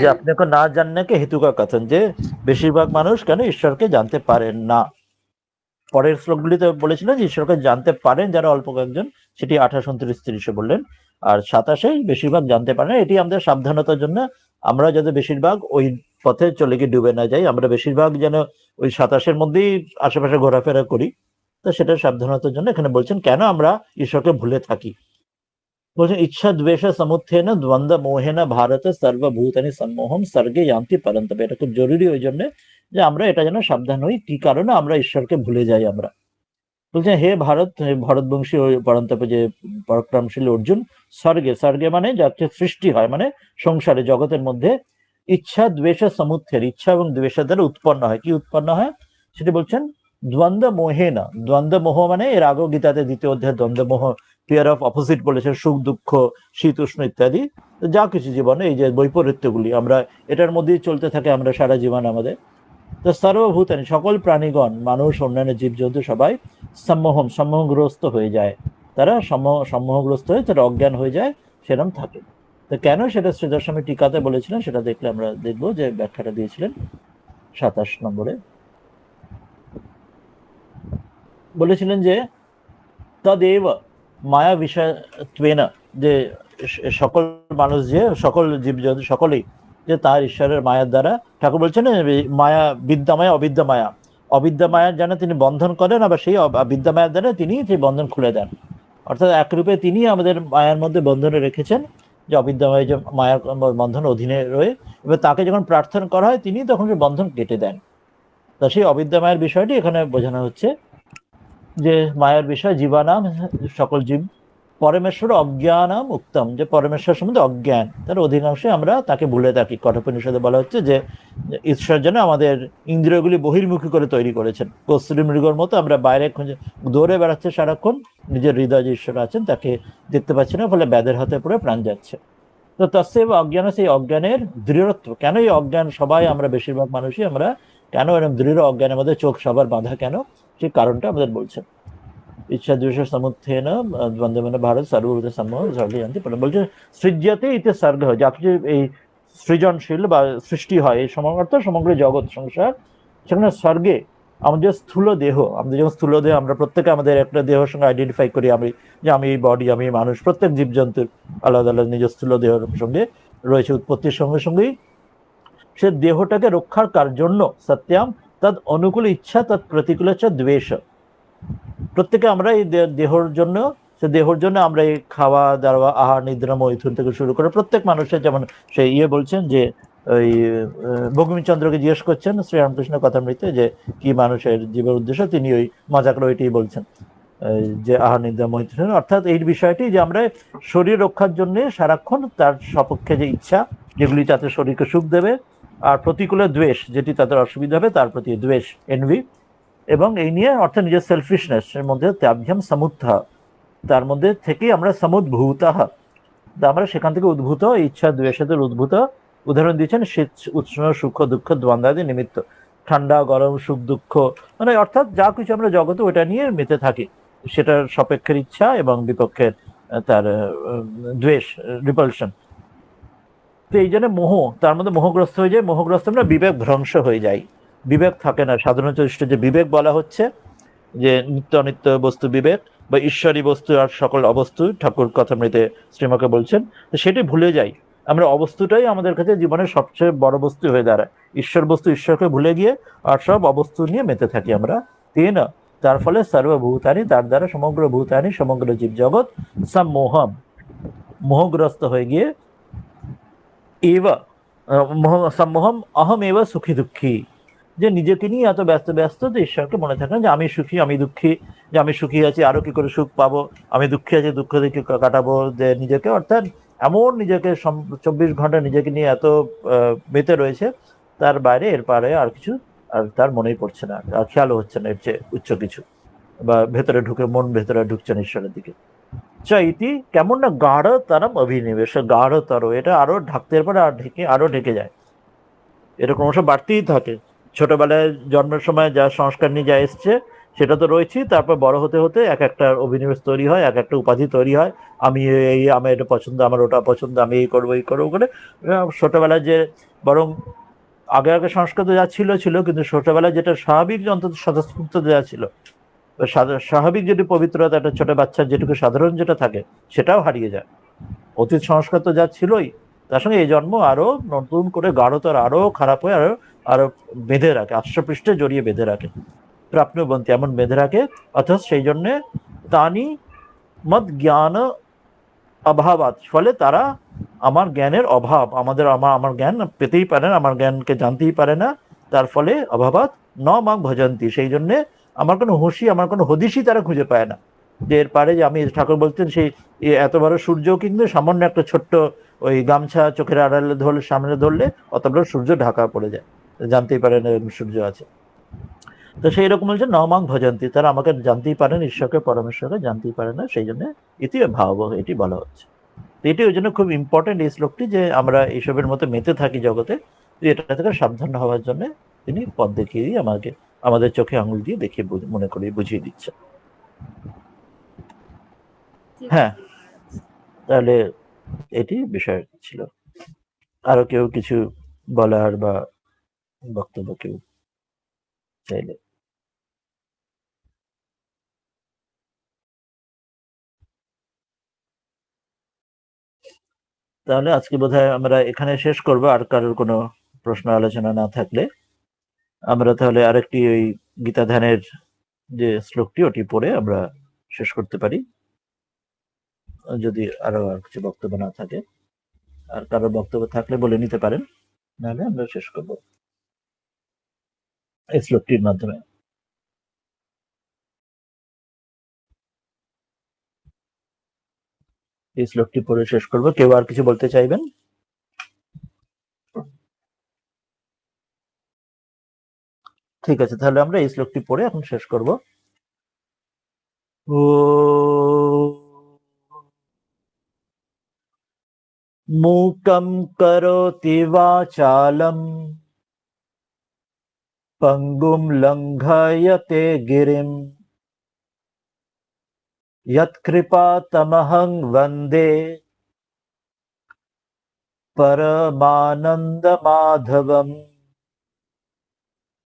Speaker 1: যে আপনাকে না জাননে হেতু কা কথন, যে বেশিরভাগ মানুষ কেন ঈশ্বরকে জানতে পারেন না। পরের শ্লোকগুলিতে বলেছিলেন যে ঈশ্বরকে জানতে পারেন যারা অল্প কয়েকজন, সেটি 28, 29, 30 বললেন। আর 27 বেশিরভাগ জানতে পারে না। এটি আমাদের সাবধানতার জন্য, আমরা যাতে বেশিরভাগ ওই পথে চলে গিয়ে ডুবে না যাই, আমরা বেশিরভাগ যেন ওই 27-এর মধ্যেই আশেপাশে ঘোরাফেরা করি। তো সেটা সাবধানতার জন্য এখানে বলছেন কেন আমরা ঈশ্বরকে ভুলে থাকি। বলছেন ইচ্ছা দ্বেষ সমুত্থেন দ্বন্দ্ব মোহেন ভারত সর্বভূতানি সম্মোহম স্বর্গে যান্তি পরন্তপে। এটা খুব জরুরি ওই জন্য যে আমরা এটা যেন সাবধান হই, কি কারণে আমরা ঈশ্বরকে ভুলে যাই। আমরা বলছেন হে ভারত, হে ভারতবংশী ওই পরন্তপে যে পরাক্রমশীল অর্জুন, স্বর্গে, স্বর্গে মানে যাকে সৃষ্টি হয়, মানে সংসারে জগতের মধ্যে ইচ্ছা দ্বেষ সমুত্থের, ইচ্ছা এবং দ্বেষের দ্বারা উৎপন্ন হয়। কি উৎপন্ন হয় সেটি বলছেন দ্বন্দ্ব মোহে না। দ্বন্দ্ব মোহ মানে এর আগেও গীতাতে 2য় অধ্যায় দ্বন্দ্ব মোহ, ফিয়ার অফ অপোজিট বলেছেন, সুখ দুঃখ শীত উষ্ণ ইত্যাদি। যা কিছু জীবনে এই যে বৈপরীত্যগুলি আমরা এটার মধ্যেই চলতে থাকে আমরা সারা জীবন আমাদের। তো সর্বভূতানি সকল প্রাণীগণ, মানুষ অন্যান্য জীবজন্তু সবাই সম্মোহগ্রস্ত হয়ে যায়। তারা সম্মোহগ্রস্ত হয়ে তারা অজ্ঞান হয়ে যায়, সেরকম থাকে। তো কেন সেটা শ্রীধর স্বামী টিকাতে বলেছিলেন, সেটা দেখলে আমরা দেখবো যে ব্যাখ্যাটা দিয়েছিলেন 27 নম্বরে। বলেছিলেন যে তদেব মায়া বিষয়ত্বেন, যে সকল মানুষ, যে সকল জীবজন্তু সকলেই যে তার ঈশ্বরের মায়ার দ্বারা, ঠাকুর বলছেন মায়া বিদ্যামায়া অবিদ্যামায়া, অবিদ্যামায়ার যেন তিনি বন্ধন করেন, আবার সেই বিদ্যামায়ার দ্বারা তিনি সেই বন্ধন খুলে দেন। অর্থাৎ একরূপে তিনি আমাদের মায়ার মধ্যে বন্ধনে রেখেছেন, যে অবিদ্যাময় যে মায়ার বন্ধন অধীনে রয়ে, এবার তাকে যখন প্রার্থনা করা হয় তিনি তখন সেই বন্ধন কেটে দেন। তা সেই অবিদ্যামায়ের বিষয়টি এখানে বোঝানো হচ্ছে, যে মায়ার বিষয় জীবানাম সকল জীব, পরমেশ্বর অজ্ঞানাম উত্তম, যে পরমেশ্বর সম্বন্ধে অজ্ঞান, তার অধিকাংশে আমরা তাকে ভুলে থাকি। কঠোপনিষদে বলা হচ্ছে যে ঈশ্বর যেন আমাদের ইন্দ্রিয়গুলি বহির্মুখী করে তৈরি করেছেন, কস্তুরী মৃগর মতো আমরা বাইরে খুঁজে দৌড়ে বেড়াচ্ছে সারাক্ষণ, নিজের হৃদয় যে ঈশ্বর আছেন তাকে দেখতে পাচ্ছি না, ফলে ব্যাধের হাতে পড়ে প্রাণ যাচ্ছে। তো তস্যৈব অজ্ঞান, সেই অজ্ঞানের দৃঢ়ত্ব, কেন এই অজ্ঞান সবাই আমরা বেশিরভাগ মানুষই আমরা কেন এরকম দৃঢ় অজ্ঞানের মধ্যে চোখ সবার বাঁধা কেন, সেই কারণটা আমাদের বলছেন। ইচ্ছা দ্বেষ সমুত্থেন দ্বন্দ্ব মানে ভারত সর্বভূত সম্মোহ স্বর্গে যান্তি পরম। বলছে সৃজ্যতে ইতি স্বর্গ হয়, যা কিছু এই সৃজনশীল বা সৃষ্টি হয় এই সমগ্র সমগ্র জগৎ সংসার, সেখানে স্বর্গে আমাদের স্থূল দেহ, আমাদের যখন স্থূল দেহ আমরা প্রত্যেকে আমাদের একটা দেহের সঙ্গে আইডেন্টিফাই করি, আমি যে আমি এই বডি, আমি মানুষ, প্রত্যেক জীবজন্তুর আলাদা আলাদা নিজের স্থূল দেহের সঙ্গে রয়েছে, উৎপত্তির সঙ্গে সঙ্গেই সে দেহটাকে রক্ষার কার জন্য সত্যাম তদ অনুকূল ইচ্ছা তৎ প্রতিকূল দ্বেষ। প্রত্যেকে আমরা এই দেহর জন্য, সে দেহর জন্য আমরা এই খাওয়া দাওয়া আহার নিদ্রা মৈথুন থেকে শুরু করে প্রত্যেক মানুষের, যেমন সে বলছেন যে ওই বঙ্কিমচন্দ্রকে জিজ্ঞেস করছেন শ্রীরামকৃষ্ণ কথামৃতে যে কি মানুষের জীবের উদ্দেশ্য, তিনি ওই মজা করে ওইটাই বলছেন যে আহার নিদ্রা মৈথুন, অর্থাৎ এই বিষয়টি যে আমরা শরীর রক্ষার জন্য সারাক্ষণ তার সপক্ষে যে ইচ্ছা যেগুলি তাতে শরীরকে সুখ দেবে, আর প্রতিকূলে দ্বেষ যেটি তাদের অসুবিধা হবে তার প্রতি দ্বেষ, এনভি, এবং এই নিয়ে অর্থাৎ নিজের সেলফিশনেস এর মধ্যে ত্যাভ্যম সমুত্থা, তার মধ্যে থেকেই আমরা সমুদ্ভূতা, আমরা সেখান থেকে উদ্ভূত, ইচ্ছা দ্বেষের উদ্ভূত। উদাহরণ দিয়েছেন শীত উষ্ণ সুখ দুঃখ দ্বন্দ্বাদি নিমিত্ত, ঠান্ডা গরম সুখ দুঃখ, মানে অর্থাৎ যা কিছু আমরা জগতে ওটা নিয়ে মেতে থাকি, সেটার সপক্ষের ইচ্ছা এবং বিপক্ষের তার দ্বেষ, রিপালশন। তো এই জন্য মোহ, তার মধ্যে মোহগ্রস্ত হয়ে যায়, মোহগ্রস্ত আমরা বিবেক ভ্রংশ হয়ে যায়, বিবেক থাকে না। সাধারণত যে বিবেক বলা হচ্ছে যে নিত্য অনিত্য বস্তু বিবেক বা ঈশ্বরী বস্তু আর সকল অবস্তু, ঠাকুর কথামৃতে শ্রীমাকে বলছেন, সেটি ভুলে যাই আমরা, অবস্তুটাই আমাদের কাছে জীবনের সবচেয়ে বড় বস্তু হয়ে দাঁড়ায়। ঈশ্বর বস্তু ঈশ্বরকে ভুলে গিয়ে আর সব অবস্তু নিয়ে মেতে থাকি আমরা, তাই না? তার ফলে সর্বভূতানি, তার দ্বারা সমগ্র ভূতানি সমগ্র জীব জগৎ সম্মোহম, মোহগ্রস্ত হয়ে গিয়ে এবা সম্মোহম অহম এবা সুখী দুঃখী, যে নিজেকে নিয়ে এত ব্যস্ত যে ঈশ্বরকে মনে থাকে না যে আমি সুখী আমি দুঃখী, যে আমি সুখী আছি আরো কি করে সুখ পাবো, আমি দুঃখী আছি দুঃখ থেকে কাটাবো, যে নিজেকে অর্থাৎ এমন নিজেকে 24 ঘন্টা নিজেকে নিয়ে এত মেতে রয়েছে, তার বাইরে এর পারে আর কিছু আর তার মনেই পড়ছে না, আর খেয়ালও হচ্ছে না এর চেয়ে উচ্চ কিছু, বা ভেতরে ঢুকে মন ভেতরে ঢুকছে না ঈশ্বরের দিকে। চাইতি কেমন না গাঢ়তরম অভিনিবেশ, গাঢ়তর, এটা আরো ঢাকতে পারে আর আরো ঢেকে যায়, এটা ক্রমশ বাড়তেই থাকে। ছোটবেলায় জন্মের সময় যা সংস্কার নিয়ে যা এসছে সেটা তো রয়েছেই, তারপর বড় হতে হতে এক একটা অভিনিবেশ তৈরি হয়, এক একটা উপাধি তৈরি হয়, আমি এই, আমার এটা পছন্দ, আমার ওটা পছন্দ, আমি এই করবো এই করবো করে। ছোটবেলায় যে বরং আগে সংস্কার তো যা ছিল, কিন্তু ছোটবেলায় যেটা স্বাভাবিক অন্তত স্বতঃস্ফূর্ত যা ছিল, স্বাভাবিক যদি পবিত্রতা একটা ছোট বাচ্চার যেটুকু সাধারণ যেটা থাকে সেটাও হারিয়ে যায়। অতীত সংস্কার তো যা ছিলই, তার সঙ্গে এই জন্ম আরো নতুন করে গাঢ়তর আরো খারাপ হয়ে আরো আরো বেঁধে রাখে, আশ্রপৃষ্ঠে জড়িয়ে বেঁধে রাখে, প্রাপ্নুবন্তী এমন বেঁধে রাখে। অথচ সেই জন্যে তানি মদ জ্ঞান অভাবাত, ফলে তারা আমার জ্ঞানের অভাব, আমার জ্ঞান পেতেই পারে না, আমার জ্ঞানকে জানতেই পারে না, তার ফলে অভাবাত ন মাং ভজন্তি, সেই জন্যে আমার কোনো হুঁশি, আমার কোনো হদিশই তারা খুঁজে পায় না। যে এর পারে যে আমি, ঠাকুর বলতেন সেই এত বড় সূর্য কিন্তু সামান্য একটা ছোট্ট ওই গামছা চোখের আড়ালে ধরলে, সামনে ধরলে অত বড় সূর্য ঢাকা পড়ে যায়, জানতেই পারে না সূর্য আছে। তো সেই রকম বলছে নমাং ভজন্তি, তারা আমাকে জানতেই পারে না, ঈশ্বরকে পরমেশ্বরকে জানতেই পারে না, সেই জন্য ইতি ভাববহ এটি বলা হচ্ছে। তো এটি ওই জন্য খুব ইম্পর্টেন্ট এই শ্লোকটি, যে আমরা এইসবের মতো মেতে থাকি জগতে, এটা থেকে সাবধান হওয়ার জন্য তিনি পথ দেখিয়ে দিয়ে আমাকে, আমাদের চোখে আঙুল দিয়ে দেখিয়ে মনে করিয়ে বুঝিয়ে দিচ্ছে। হ্যাঁ, তাহলে এটি বিষয় ছিল। আরো কেউ কিছু বলার বা বক্তব্য কেউ চাইলে? তাহলে আজকে বোধহয় আমরা এখানে শেষ করব, আর কারোর কোনো প্রশ্ন আলোচনা না থাকলে আমরা তাহলে আরেকটি ওই গীতা ধ্যানের যে শ্লোকটি ওটি পড়ে আমরা শেষ করতে পারি, যদি আরো আর কিছু বক্তব্য না থাকে। আর কারোর বক্তব্য থাকলে বলে নিতে পারেন, নাহলে আমরা শেষ করব এই শ্লোকটির মাধ্যমে। এই শ্লোকটি পড়ে শেষ করব। কেউ আর কিছু বলতে চাইবেন? ঠিক আছে, তাহলে আমরা এই শ্লোকটি পড়ে এখন শেষ করব। ও মূকং করোতি বাচালম পঙ্গুম লঙ্ঘয়তে গিরিম यत्कृपातमहं वन्दे परमानन्दमाधवम्।